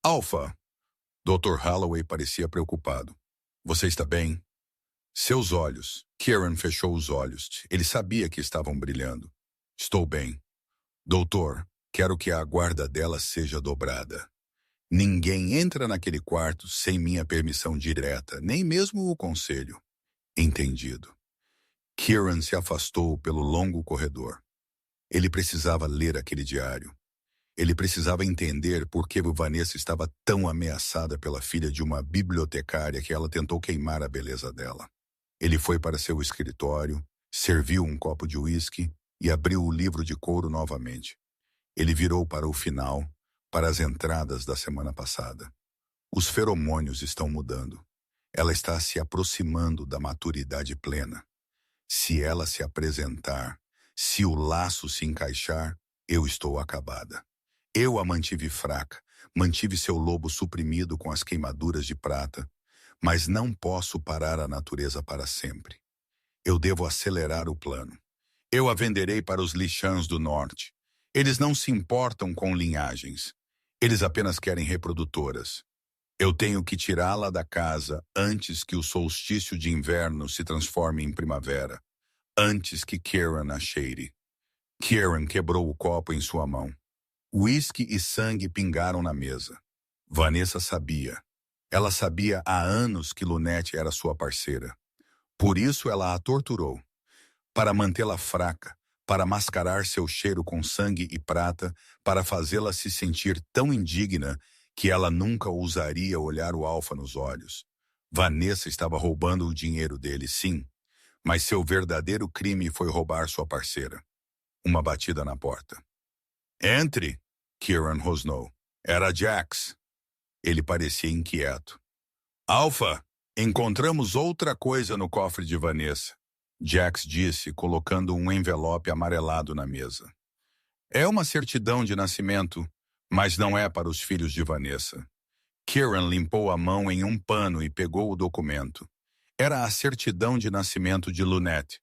Alpha! Dr. Holloway parecia preocupado. Você está bem? Seus olhos. Kieran fechou os olhos. Ele sabia que estavam brilhando. Estou bem. Doutor, quero que a guarda dela seja dobrada. Ninguém entra naquele quarto sem minha permissão direta, nem mesmo o conselho. Entendido. Kieran se afastou pelo longo corredor. Ele precisava ler aquele diário. Ele precisava entender por que Vanessa estava tão ameaçada pela filha de uma bibliotecária que ela tentou queimar a beleza dela. Ele foi para seu escritório, serviu um copo de uísque e abriu o livro de couro novamente. Ele virou para o final, para as entradas da semana passada. Os feromônios estão mudando. Ela está se aproximando da maturidade plena. Se ela se apresentar, se o laço se encaixar, eu estou acabada. Eu a mantive fraca, mantive seu lobo suprimido com as queimaduras de prata, mas não posso parar a natureza para sempre. Eu devo acelerar o plano. Eu a venderei para os Lixãs do Norte. Eles não se importam com linhagens. Eles apenas querem reprodutoras. Eu tenho que tirá-la da casa antes que o solstício de inverno se transforme em primavera, antes que Kieran a cheire. Kieran quebrou o copo em sua mão. Whisky e sangue pingaram na mesa. Vanessa sabia. Ela sabia há anos que Lunette era sua parceira. Por isso ela a torturou. Para mantê-la fraca, para mascarar seu cheiro com sangue e prata, para fazê-la se sentir tão indigna que ela nunca ousaria olhar o Alpha nos olhos. Vanessa estava roubando o dinheiro dele, sim, mas seu verdadeiro crime foi roubar sua parceira. Uma batida na porta. Entre! Kieran rosnou. Era Jax. Ele parecia inquieto. Alpha, encontramos outra coisa no cofre de Vanessa. Jax disse, colocando um envelope amarelado na mesa. É uma certidão de nascimento, mas não é para os filhos de Vanessa. Kieran limpou a mão em um pano e pegou o documento. Era a certidão de nascimento de Lunette.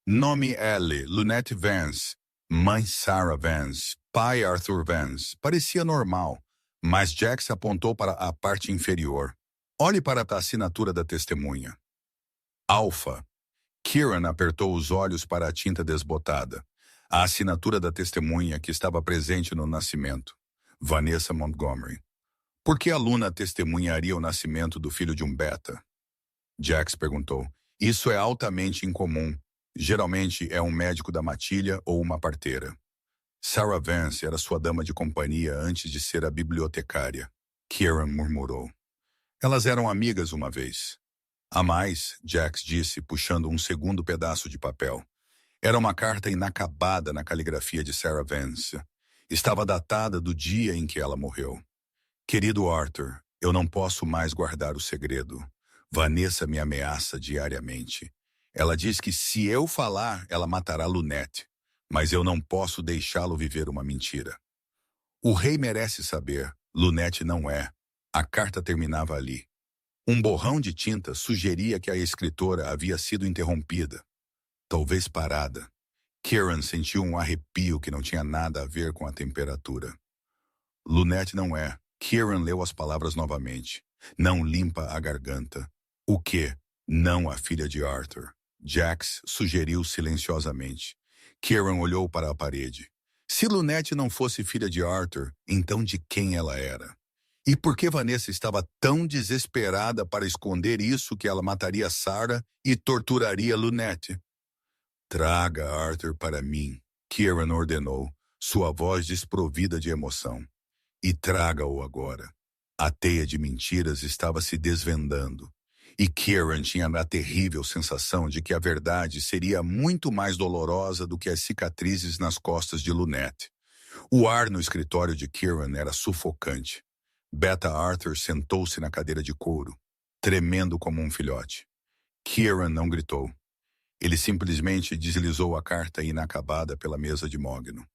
Nome L, Lunette Vance. Mãe Sarah Vance. Pai Arthur Vance. Parecia normal, mas Jax apontou para a parte inferior. Olhe para a assinatura da testemunha. Alpha. Kieran apertou os olhos para a tinta desbotada. A assinatura da testemunha que estava presente no nascimento. Vanessa Montgomery. Por que a Luna testemunharia o nascimento do filho de um beta? Jax perguntou. Isso é altamente incomum. Geralmente é um médico da matilha ou uma parteira. Sarah Vance era sua dama de companhia antes de ser a bibliotecária. Kieran murmurou. Elas eram amigas uma vez. A mais, Jax disse, puxando um segundo pedaço de papel. Era uma carta inacabada na caligrafia de Sarah Vance. Estava datada do dia em que ela morreu. Querido Arthur, eu não posso mais guardar o segredo. Vanessa me ameaça diariamente. Ela diz que se eu falar, ela matará Lunette. Mas eu não posso deixá-lo viver uma mentira. O rei merece saber. Lunette não é. A carta terminava ali. Um borrão de tinta sugeria que a escritora havia sido interrompida. Talvez parada. Kieran sentiu um arrepio que não tinha nada a ver com a temperatura. Lunette não é. Kieran leu as palavras novamente. Não limpa a garganta. O quê? Não a filha de Arthur. Jax sugeriu silenciosamente. Kieran olhou para a parede. Se Lunette não fosse filha de Arthur, então de quem ela era? E por que Vanessa estava tão desesperada para esconder isso que ela mataria Sarah e torturaria Lunette? Traga Arthur para mim, Kieran ordenou, sua voz desprovida de emoção. E traga-o agora. A teia de mentiras estava se desvendando. E Kieran tinha a terrível sensação de que a verdade seria muito mais dolorosa do que as cicatrizes nas costas de Lunette. O ar no escritório de Kieran era sufocante. Beta Arthur sentou-se na cadeira de couro, tremendo como um filhote. Kieran não gritou. Ele simplesmente deslizou a carta inacabada pela mesa de mogno.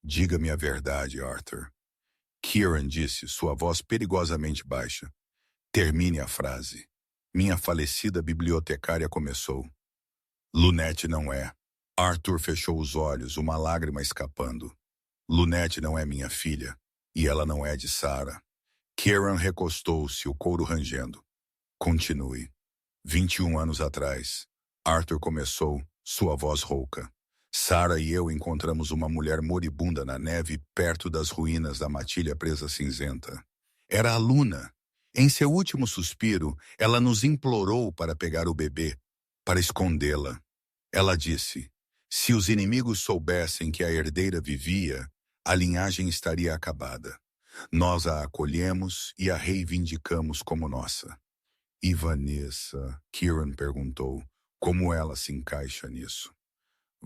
Diga-me a verdade, Arthur. Kieran disse, sua voz perigosamente baixa. Termine a frase. Minha falecida bibliotecária começou. Lunette não é. Arthur fechou os olhos, uma lágrima escapando. Lunette não é minha filha, e ela não é de Sarah. Kieran recostou-se, o couro rangendo. Continue. 21 anos atrás, Arthur começou, sua voz rouca. Sarah e eu encontramos uma mulher moribunda na neve perto das ruínas da matilha presa cinzenta. Era a Luna. Em seu último suspiro, ela nos implorou para pegar o bebê, para escondê-la. Ela disse, se os inimigos soubessem que a herdeira vivia, a linhagem estaria acabada. Nós a acolhemos e a reivindicamos como nossa. E Vanessa, Kieran perguntou, como ela se encaixa nisso?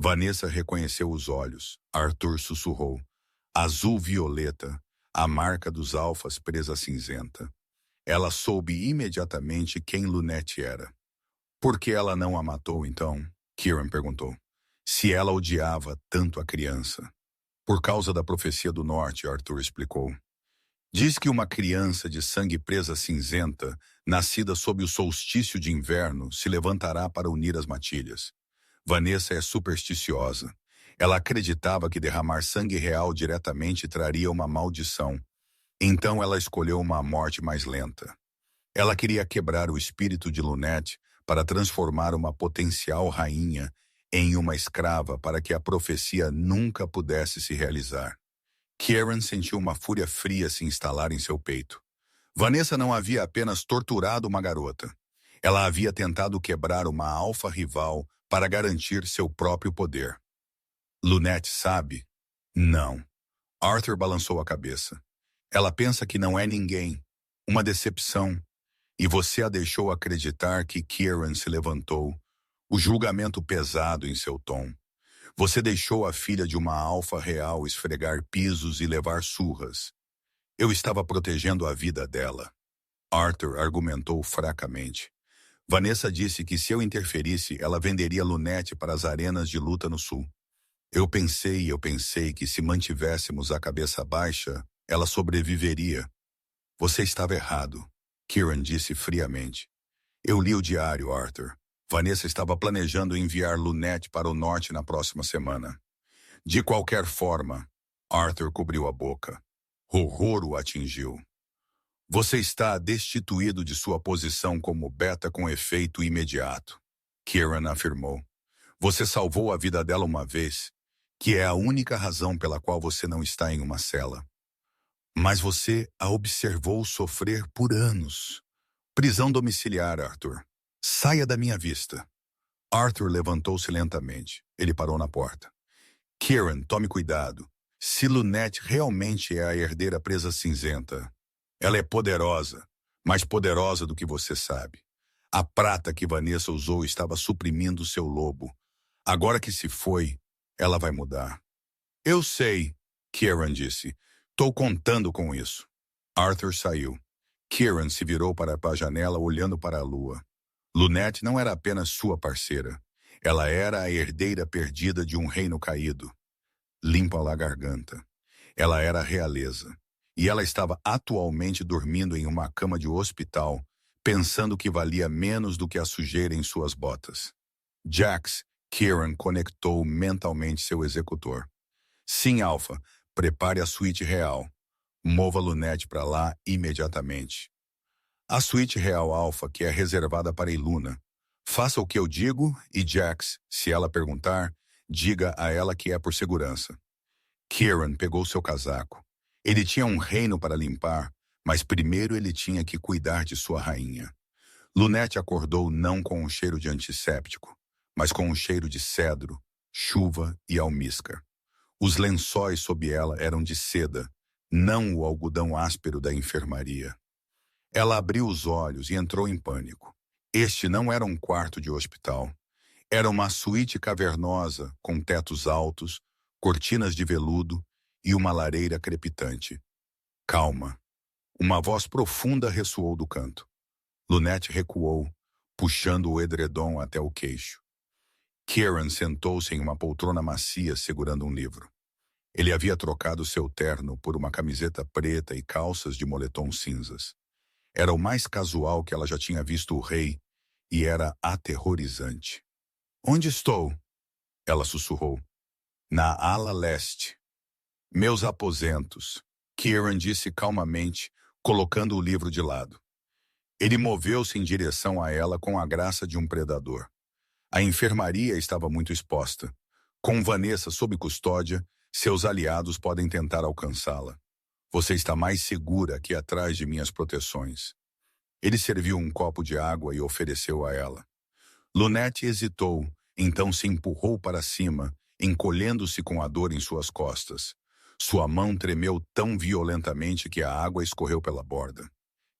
Vanessa reconheceu os olhos. Arthur sussurrou. Azul-violeta, a marca dos alfas presa cinzenta. Ela soube imediatamente quem Lunette era. Por que ela não a matou, então? Kieran perguntou. Se ela odiava tanto a criança. Por causa da profecia do norte, Arthur explicou. Diz que uma criança de sangue presa cinzenta, nascida sob o solstício de inverno, se levantará para unir as matilhas. Vanessa é supersticiosa. Ela acreditava que derramar sangue real diretamente traria uma maldição. Então ela escolheu uma morte mais lenta. Ela queria quebrar o espírito de Lunette para transformar uma potencial rainha em uma escrava para que a profecia nunca pudesse se realizar. Kieran sentiu uma fúria fria se instalar em seu peito. Vanessa não havia apenas torturado uma garota. Ela havia tentado quebrar uma alfa rival para garantir seu próprio poder. Lunette sabe? Não. Arthur balançou a cabeça. Ela pensa que não é ninguém. Uma decepção. E você a deixou acreditar que Kieran se levantou. O julgamento pesado em seu tom. Você deixou a filha de uma alfa real esfregar pisos e levar surras. Eu estava protegendo a vida dela. Arthur argumentou fracamente. Vanessa disse que se eu interferisse, ela venderia Lunette para as arenas de luta no sul. Eu pensei que se mantivéssemos a cabeça baixa, ela sobreviveria. Você estava errado, Kieran disse friamente. Eu li o diário, Arthur. Vanessa estava planejando enviar Lunette para o norte na próxima semana. De qualquer forma, Arthur cobriu a boca. Horror o atingiu. Você está destituído de sua posição como beta com efeito imediato, Kieran afirmou. Você salvou a vida dela uma vez, que é a única razão pela qual você não está em uma cela. Mas você a observou sofrer por anos. Prisão domiciliar, Arthur. Saia da minha vista. Arthur levantou-se lentamente. Ele parou na porta. Kieran, tome cuidado. Se Lunette realmente é a herdeira presa cinzenta, ela é poderosa, mais poderosa do que você sabe. A prata que Vanessa usou estava suprimindo seu lobo. Agora que se foi, ela vai mudar. Eu sei, Kieran disse. Estou contando com isso. Arthur saiu. Kieran se virou para a janela olhando para a lua. Lunette não era apenas sua parceira. Ela era a herdeira perdida de um reino caído. Limpa a garganta. Ela era a realeza. E ela estava atualmente dormindo em uma cama de hospital, pensando que valia menos do que a sujeira em suas botas. Jax, Kieran conectou mentalmente seu executor. Sim, Alpha, prepare a suíte real. Mova Lunette para lá imediatamente. A suíte real Alpha, que é reservada para Iluna. Faça o que eu digo e Jax, se ela perguntar, diga a ela que é por segurança. Kieran pegou seu casaco. Ele tinha um reino para limpar, mas primeiro ele tinha que cuidar de sua rainha. Lunette acordou não com um cheiro de antisséptico, mas com um cheiro de cedro, chuva e almíscar. Os lençóis sob ela eram de seda, não o algodão áspero da enfermaria. Ela abriu os olhos e entrou em pânico. Este não era um quarto de hospital. Era uma suíte cavernosa, com tetos altos, cortinas de veludo e uma lareira crepitante. Calma. Uma voz profunda ressoou do canto. Lunette recuou, puxando o edredom até o queixo. Kieran sentou-se em uma poltrona macia segurando um livro. Ele havia trocado seu terno por uma camiseta preta e calças de moletom cinzas. Era o mais casual que ela já tinha visto o rei e era aterrorizante. Onde estou? Ela sussurrou. Na ala leste. Meus aposentos, Kieran disse calmamente, colocando o livro de lado. Ele moveu-se em direção a ela com a graça de um predador. A enfermaria estava muito exposta. Com Vanessa sob custódia, seus aliados podem tentar alcançá-la. Você está mais segura aqui atrás de minhas proteções. Ele serviu um copo de água e ofereceu a ela. Lunette hesitou, então se empurrou para cima, encolhendo-se com a dor em suas costas. Sua mão tremeu tão violentamente que a água escorreu pela borda.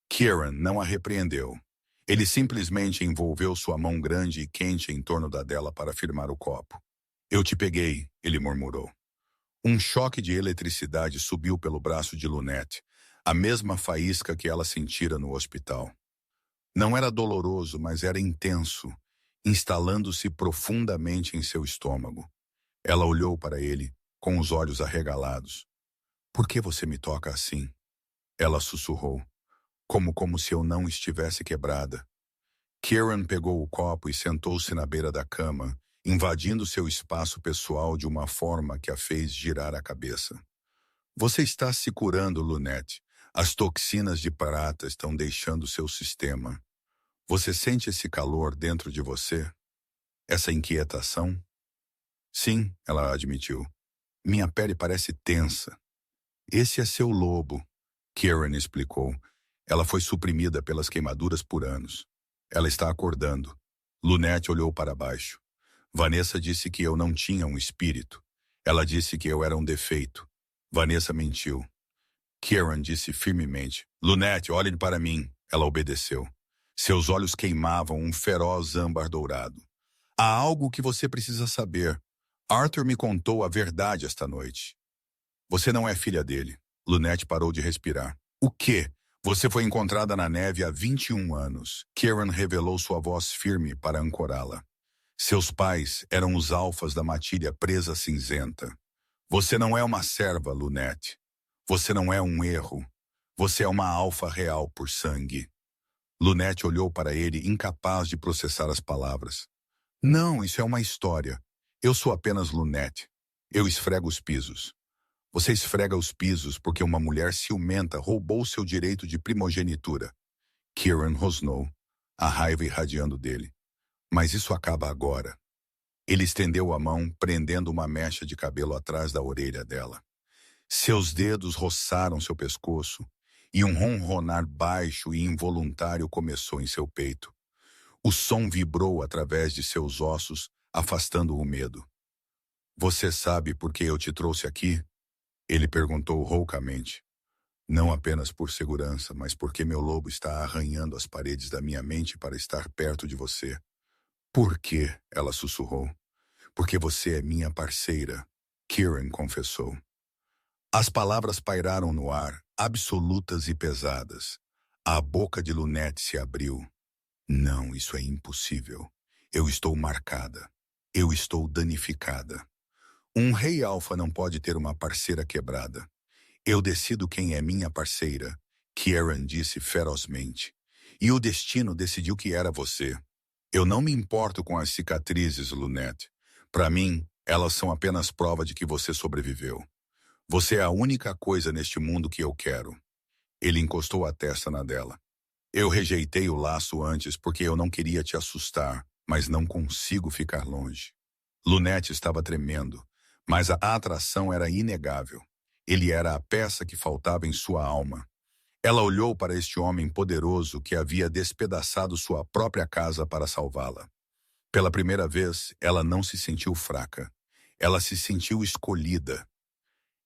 Kieran não a repreendeu. Ele simplesmente envolveu sua mão grande e quente em torno da dela para firmar o copo. Eu te peguei, ele murmurou. Um choque de eletricidade subiu pelo braço de Lunette, a mesma faísca que ela sentira no hospital. Não era doloroso, mas era intenso, instalando-se profundamente em seu estômago. Ela olhou para ele, com os olhos arregalados. Por que você me toca assim? Ela sussurrou, como se eu não estivesse quebrada. Kieran pegou o copo e sentou-se na beira da cama, invadindo seu espaço pessoal de uma forma que a fez girar a cabeça. Você está se curando, Lunette. As toxinas de prata estão deixando seu sistema. Você sente esse calor dentro de você? Essa inquietação? Sim, ela admitiu. Minha pele parece tensa. Esse é seu lobo, Kieran explicou. Ela foi suprimida pelas queimaduras por anos. Ela está acordando. Lunette olhou para baixo. Vanessa disse que eu não tinha um espírito. Ela disse que eu era um defeito. Vanessa mentiu. Kieran disse firmemente. Lunette, olhe para mim. Ela obedeceu. Seus olhos queimavam um feroz âmbar dourado. Há algo que você precisa saber. Arthur me contou a verdade esta noite. Você não é filha dele. Lunette parou de respirar. O quê? Você foi encontrada na neve há 21 anos. Kieran revelou sua voz firme para ancorá-la. Seus pais eram os alfas da matilha presa cinzenta. Você não é uma serva, Lunette. Você não é um erro. Você é uma alfa real por sangue. Lunette olhou para ele, incapaz de processar as palavras. Não, isso é uma história. Eu sou apenas Lunette. Eu esfrego os pisos. Você esfrega os pisos porque uma mulher ciumenta roubou seu direito de primogenitura. Kieran rosnou, a raiva irradiando dele. Mas isso acaba agora. Ele estendeu a mão, prendendo uma mecha de cabelo atrás da orelha dela. Seus dedos roçaram seu pescoço, e um ronronar baixo e involuntário começou em seu peito. O som vibrou através de seus ossos, afastando o medo. Você sabe por que eu te trouxe aqui? Ele perguntou roucamente. Não apenas por segurança, mas porque meu lobo está arranhando as paredes da minha mente para estar perto de você. Por quê? Ela sussurrou. Porque você é minha parceira, Kieran confessou. As palavras pairaram no ar, absolutas e pesadas. A boca de Lunette se abriu. Não, isso é impossível. Eu estou marcada. Eu estou danificada. Um rei alfa não pode ter uma parceira quebrada. Eu decido quem é minha parceira, Kieran disse ferozmente. E o destino decidiu que era você. Eu não me importo com as cicatrizes, Lunette. Para mim, elas são apenas prova de que você sobreviveu. Você é a única coisa neste mundo que eu quero. Ele encostou a testa na dela. Eu rejeitei o laço antes porque eu não queria te assustar, mas não consigo ficar longe. Lunete estava tremendo, mas a atração era inegável. Ele era a peça que faltava em sua alma. Ela olhou para este homem poderoso que havia despedaçado sua própria casa para salvá-la. Pela primeira vez, ela não se sentiu fraca. Ela se sentiu escolhida.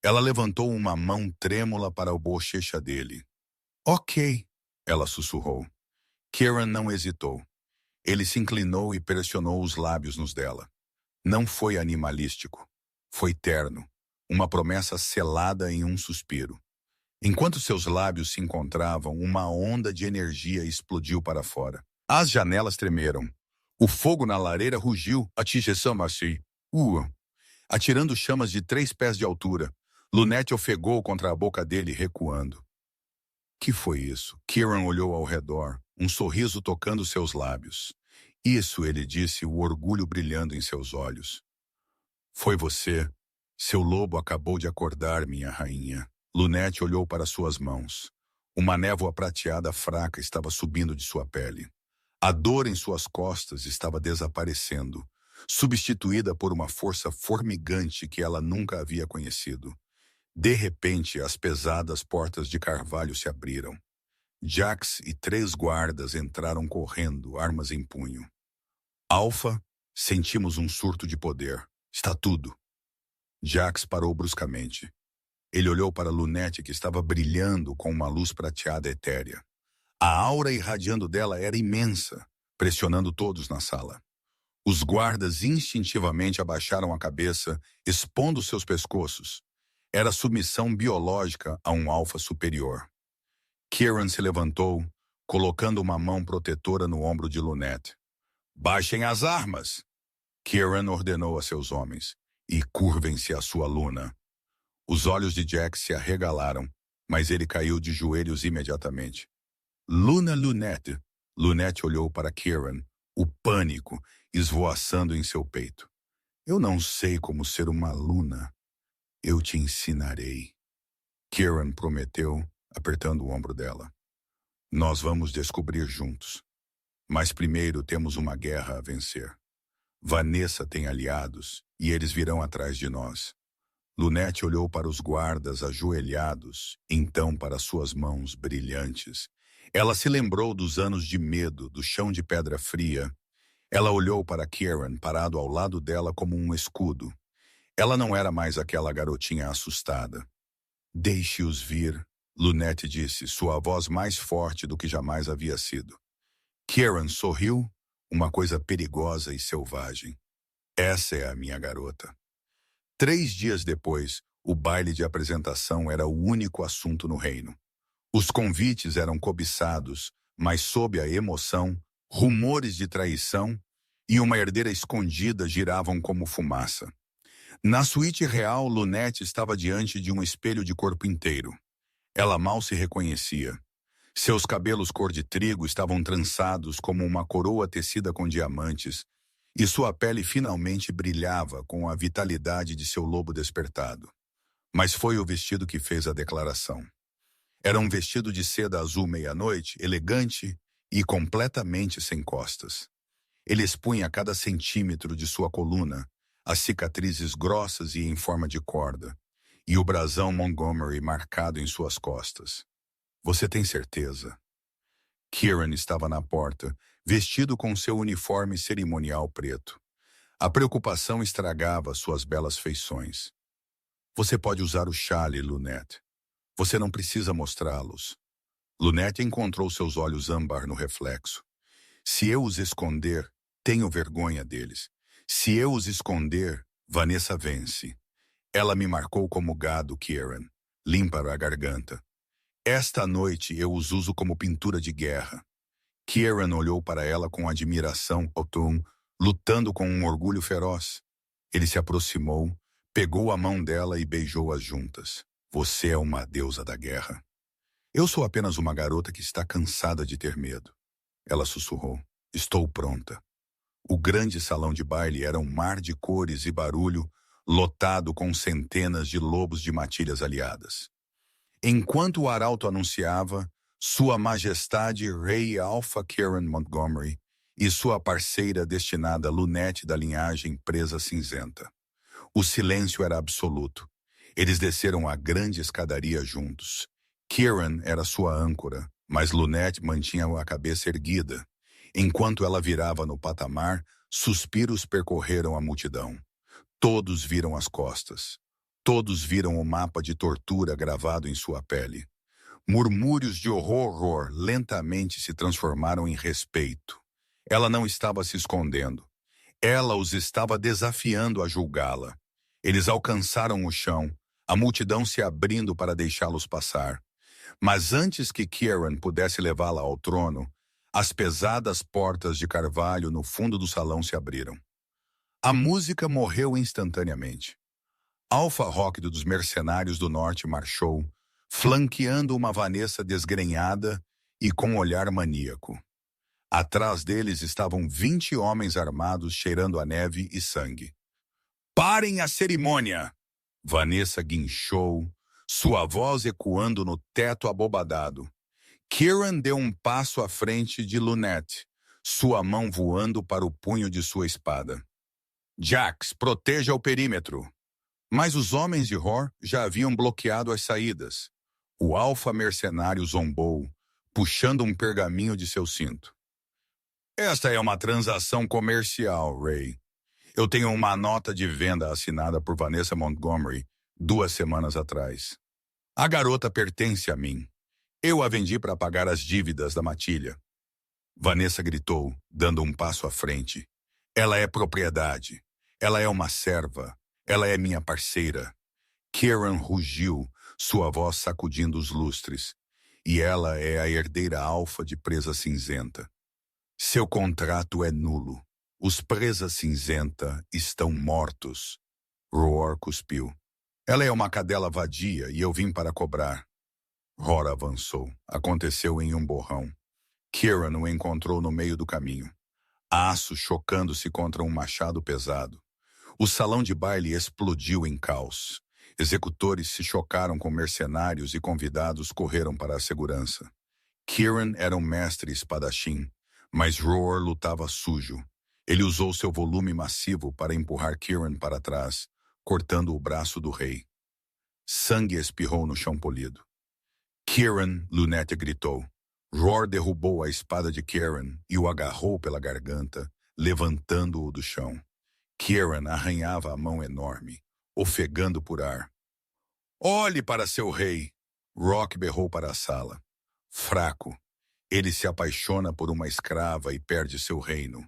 Ela levantou uma mão trêmula para a bochecha dele. Ok, ela sussurrou. Kieran não hesitou. Ele se inclinou e pressionou os lábios nos dela. Não foi animalístico. Foi terno. Uma promessa selada em um suspiro. Enquanto seus lábios se encontravam, uma onda de energia explodiu para fora. As janelas tremeram. O fogo na lareira rugiu, atirando chamas de 3 pés de altura. Lunete ofegou contra a boca dele, recuando. Que foi isso? Kieran olhou ao redor, um sorriso tocando seus lábios. Isso, ele disse, o orgulho brilhando em seus olhos. Foi você. Seu lobo acabou de acordar, minha rainha. Lunete olhou para suas mãos. Uma névoa prateada fraca estava subindo de sua pele. A dor em suas costas estava desaparecendo, substituída por uma força formigante que ela nunca havia conhecido. De repente, as pesadas portas de carvalho se abriram. Jax e 3 guardas entraram correndo, armas em punho. Alpha, sentimos um surto de poder. Está tudo. Jax parou bruscamente. Ele olhou para Lunete, que estava brilhando com uma luz prateada etérea. A aura irradiando dela era imensa, pressionando todos na sala. Os guardas instintivamente abaixaram a cabeça, expondo seus pescoços. Era submissão biológica a um alfa superior. Kieran se levantou, colocando uma mão protetora no ombro de Lunete. Baixem as armas! Kieran ordenou a seus homens. E curvem-se à sua luna. Os olhos de Jack se arregalaram, mas ele caiu de joelhos imediatamente. Lunete. Lunete olhou para Kieran, o pânico esvoaçando em seu peito. Eu não sei como ser uma luna. Eu te ensinarei. Kieran prometeu, apertando o ombro dela. Nós vamos descobrir juntos. Mas primeiro temos uma guerra a vencer. Vanessa tem aliados, e eles virão atrás de nós. Lunete olhou para os guardas ajoelhados, então para suas mãos brilhantes. Ela se lembrou dos anos de medo, do chão de pedra fria. Ela olhou para Kieran, parado ao lado dela como um escudo. Ela não era mais aquela garotinha assustada. Deixe-os vir, Lunete disse, sua voz mais forte do que jamais havia sido. Kieran sorriu, uma coisa perigosa e selvagem. Essa é a minha garota. 3 dias depois, o baile de apresentação era o único assunto no reino. Os convites eram cobiçados, mas sob a emoção, rumores de traição e uma herdeira escondida giravam como fumaça. Na suíte real, Lunete estava diante de um espelho de corpo inteiro. Ela mal se reconhecia. Seus cabelos cor de trigo estavam trançados como uma coroa tecida com diamantes, e sua pele finalmente brilhava com a vitalidade de seu lobo despertado. Mas foi o vestido que fez a declaração. Era um vestido de seda azul meia-noite, elegante e completamente sem costas. Ele expunha cada centímetro de sua coluna, as cicatrizes grossas e em forma de corda, e o brasão Montgomery marcado em suas costas. Você tem certeza? Kieran estava na porta, vestido com seu uniforme cerimonial preto. A preocupação estragava suas belas feições. Você pode usar o chale, Lunete. Você não precisa mostrá-los. Lunete encontrou seus olhos âmbar no reflexo. Se eu os esconder, tenho vergonha deles. Se eu os esconder, Vanessa vence. Ela me marcou como gado, Kieran. Limpa a garganta. Esta noite eu os uso como pintura de guerra. Kieran olhou para ela com admiração, lutando com um orgulho feroz. Ele se aproximou, pegou a mão dela e beijou-as juntas. Você é uma deusa da guerra. Eu sou apenas uma garota que está cansada de ter medo. Ela sussurrou. Estou pronta. O grande salão de baile era um mar de cores e barulho, lotado com centenas de lobos de matilhas aliadas. Enquanto o arauto anunciava, Sua Majestade Rei Alpha Kieran Montgomery e sua parceira destinada Lunette da linhagem Presa Cinzenta. O silêncio era absoluto. Eles desceram a grande escadaria juntos. Kieran era sua âncora, mas Lunette mantinha a cabeça erguida. Enquanto ela virava no patamar, suspiros percorreram a multidão. Todos viram as costas. Todos viram o mapa de tortura gravado em sua pele. Murmúrios de horror lentamente se transformaram em respeito. Ela não estava se escondendo. Ela os estava desafiando a julgá-la. Eles alcançaram o chão, a multidão se abrindo para deixá-los passar. Mas antes que Kieran pudesse levá-la ao trono, as pesadas portas de carvalho no fundo do salão se abriram. A música morreu instantaneamente. Alpha Rock dos Mercenários do Norte marchou, flanqueando uma Vanessa desgrenhada e com um olhar maníaco. Atrás deles estavam 20 homens armados cheirando a neve e sangue. "Parem a cerimônia!" Vanessa guinchou, sua voz ecoando no teto abobadado. Kieran deu um passo à frente de Lunette, sua mão voando para o punho de sua espada. "Jax, proteja o perímetro." Mas os homens de Hor já haviam bloqueado as saídas. O alfa mercenário zombou, puxando um pergaminho de seu cinto. "Esta é uma transação comercial, Ray. Eu tenho uma nota de venda assinada por Vanessa Montgomery 2 semanas atrás. A garota pertence a mim. Eu a vendi para pagar as dívidas da matilha." Vanessa gritou, dando um passo à frente. "Ela é propriedade. Ela é uma serva. Ela é minha parceira." Kieran rugiu, sua voz sacudindo os lustres. "E ela é a herdeira alfa de Presa Cinzenta. Seu contrato é nulo. Os Presa Cinzenta estão mortos." Roar cuspiu. "Ela é uma cadela vadia e eu vim para cobrar." Roar avançou. Aconteceu em um borrão. Kieran o encontrou no meio do caminho. Aço chocando-se contra um machado pesado. O salão de baile explodiu em caos. Executores se chocaram com mercenários e convidados correram para a segurança. Kieran era um mestre espadachim, mas Roar lutava sujo. Ele usou seu volume massivo para empurrar Kieran para trás, cortando o braço do rei. Sangue espirrou no chão polido. "Kieran!" Lunette gritou. Roar derrubou a espada de Kieran e o agarrou pela garganta, levantando-o do chão. Kieran arranhava a mão enorme, ofegando por ar. "Olhe para seu rei!" Rock berrou para a sala. "Fraco. Ele se apaixona por uma escrava e perde seu reino."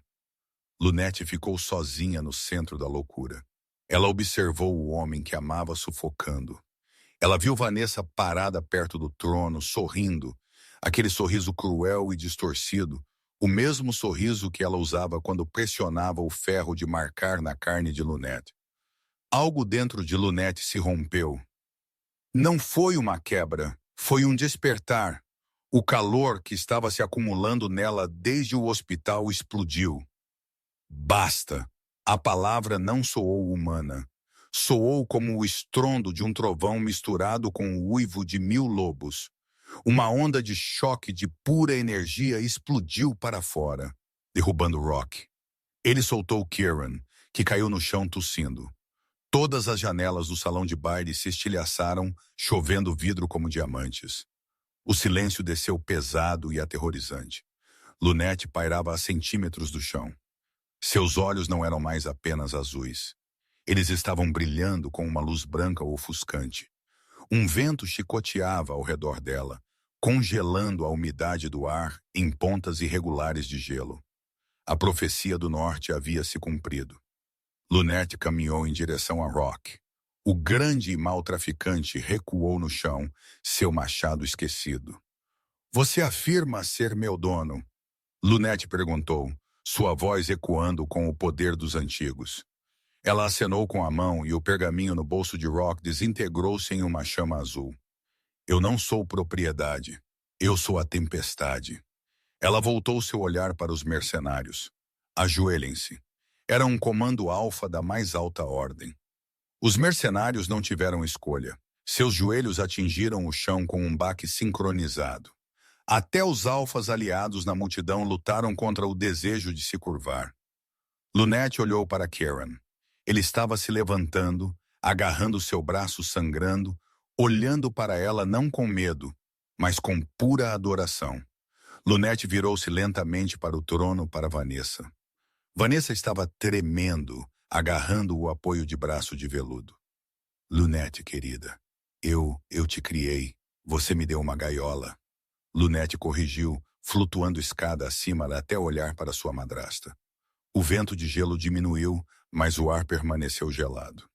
Lunette ficou sozinha no centro da loucura. Ela observou o homem que amava sufocando. Ela viu Vanessa parada perto do trono, sorrindo, aquele sorriso cruel e distorcido, o mesmo sorriso que ela usava quando pressionava o ferro de marcar na carne de Lunette. Algo dentro de Lunette se rompeu. Não foi uma quebra, foi um despertar. O calor que estava se acumulando nela desde o hospital explodiu. Basta! A palavra não soou humana. Soou como o estrondo de um trovão misturado com o uivo de 1000 lobos. Uma onda de choque de pura energia explodiu para fora, derrubando Rock. Ele soltou Kieran, que caiu no chão tossindo. Todas as janelas do salão de baile se estilhaçaram, chovendo vidro como diamantes. O silêncio desceu pesado e aterrorizante. Lunette pairava a centímetros do chão. Seus olhos não eram mais apenas azuis. Eles estavam brilhando com uma luz branca ofuscante. Um vento chicoteava ao redor dela, congelando a umidade do ar em pontas irregulares de gelo. A profecia do norte havia se cumprido. Lunette caminhou em direção a Rock. O grande e mau traficante recuou no chão, seu machado esquecido. "Você afirma ser meu dono?" Lunette perguntou, sua voz ecoando com o poder dos antigos. Ela acenou com a mão e o pergaminho no bolso de Rock desintegrou-se em uma chama azul. "Eu não sou propriedade. Eu sou a tempestade." Ela voltou seu olhar para os mercenários. "Ajoelhem-se." Era um comando alfa da mais alta ordem. Os mercenários não tiveram escolha. Seus joelhos atingiram o chão com um baque sincronizado. Até os alfas aliados na multidão lutaram contra o desejo de se curvar. Lunete olhou para Kieran. Ele estava se levantando, agarrando seu braço sangrando, olhando para ela não com medo, mas com pura adoração. Lunete virou-se lentamente para o trono para Vanessa. Vanessa estava tremendo, agarrando o apoio de braço de veludo. Lunete, querida, eu te criei. Você me deu uma gaiola. Lunete corrigiu, flutuando escada acima até olhar para sua madrasta. O vento de gelo diminuiu, mas o ar permaneceu gelado.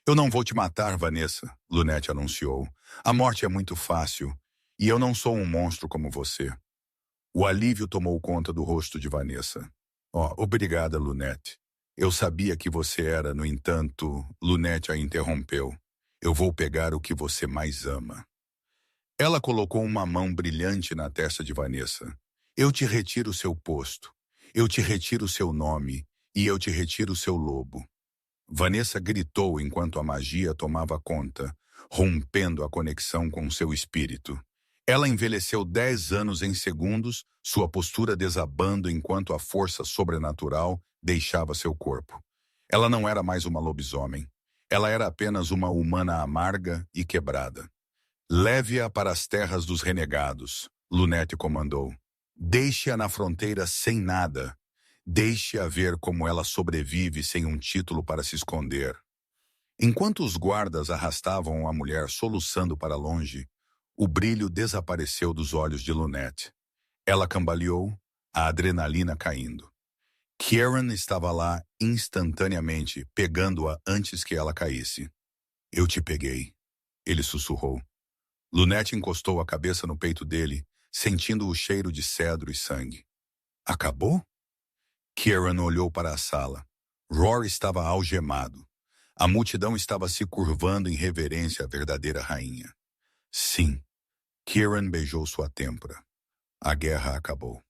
Eu não vou te matar, Vanessa, Lunete anunciou. A morte é muito fácil, e eu não sou um monstro como você. O alívio tomou conta do rosto de Vanessa. Obrigada, Lunete. Eu sabia que você era, no entanto, Lunete a interrompeu. Eu vou pegar o que você mais ama. Ela colocou uma mão brilhante na testa de Vanessa. Eu te retiro seu posto. Eu te retiro seu nome. E eu te retiro seu lobo. Vanessa gritou enquanto a magia tomava conta, rompendo a conexão com seu espírito. Ela envelheceu 10 anos em segundos, sua postura desabando enquanto a força sobrenatural deixava seu corpo. Ela não era mais uma lobisomem. Ela era apenas uma humana amarga e quebrada. Leve-a para as terras dos renegados, Lunete comandou. Deixe-a na fronteira sem nada. Deixe-a ver como ela sobrevive sem um título para se esconder. Enquanto os guardas arrastavam a mulher soluçando para longe, o brilho desapareceu dos olhos de Lunete. Ela cambaleou, a adrenalina caindo. Kieran estava lá instantaneamente, pegando-a antes que ela caísse. Eu te peguei, ele sussurrou. Lunete encostou a cabeça no peito dele, sentindo o cheiro de cedro e sangue. Acabou? Kieran olhou para a sala. Rory estava algemado. A multidão estava se curvando em reverência à verdadeira rainha. Sim. Kieran beijou sua têmpora. A guerra acabou.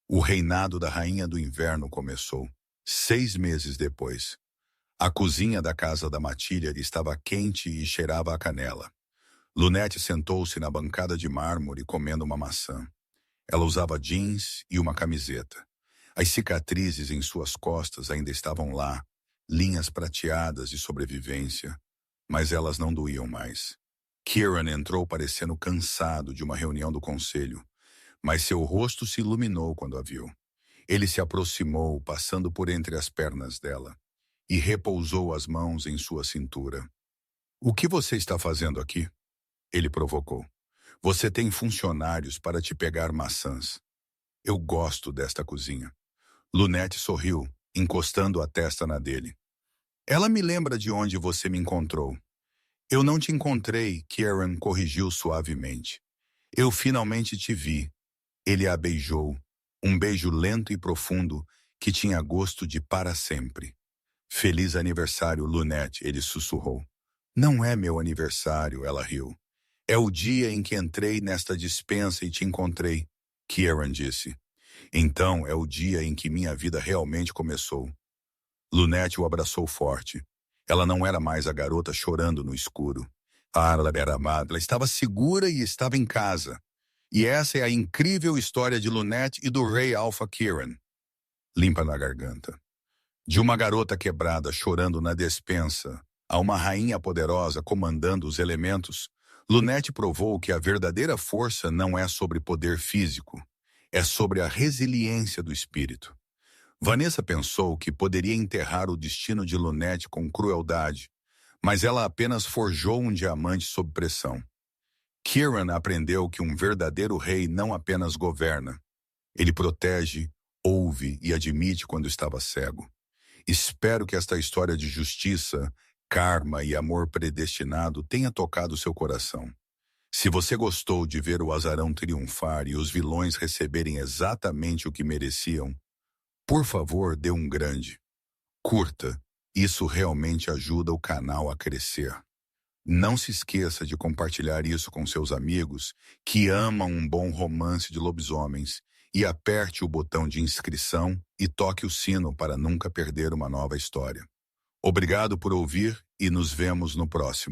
O reinado da Rainha do Inverno começou, 6 meses depois. A cozinha da casa da Matilha estava quente e cheirava a canela. Lunete sentou-se na bancada de mármore comendo uma maçã. Ela usava jeans e uma camiseta. As cicatrizes em suas costas ainda estavam lá, linhas prateadas de sobrevivência, mas elas não doíam mais. Kieran entrou parecendo cansado de uma reunião do conselho, mas seu rosto se iluminou quando a viu. Ele se aproximou, passando por entre as pernas dela, e repousou as mãos em sua cintura. O que você está fazendo aqui? Ele provocou. Você tem funcionários para te pegar maçãs. Eu gosto desta cozinha. Lunete sorriu, encostando a testa na dele. Ela me lembra de onde você me encontrou. Eu não te encontrei, Kieran corrigiu suavemente. Eu finalmente te vi. Ele a beijou, um beijo lento e profundo que tinha gosto de para sempre. Feliz aniversário, Lunete, ele sussurrou. Não é meu aniversário, ela riu. É o dia em que entrei nesta despensa e te encontrei, Kieran disse. Então é o dia em que minha vida realmente começou. Lunete o abraçou forte. Ela não era mais a garota chorando no escuro. Ela era amada, ela estava segura e estava em casa. E essa é a incrível história de Lunete e do rei Alpha Kieran. Limpa na garganta. De uma garota quebrada chorando na despensa a uma rainha poderosa comandando os elementos, Lunete provou que a verdadeira força não é sobre poder físico, é sobre a resiliência do espírito. Vanessa pensou que poderia enterrar o destino de Lunete com crueldade, mas ela apenas forjou um diamante sob pressão. Kieran aprendeu que um verdadeiro rei não apenas governa, ele protege, ouve e admite quando estava cego. Espero que esta história de justiça, karma e amor predestinado tenha tocado seu coração. Se você gostou de ver o azarão triunfar e os vilões receberem exatamente o que mereciam, por favor, dê um grande. Curta, isso realmente ajuda o canal a crescer. Não se esqueça de compartilhar isso com seus amigos que amam um bom romance de lobisomens e aperte o botão de inscrição e toque o sino para nunca perder uma nova história. Obrigado por ouvir e nos vemos no próximo.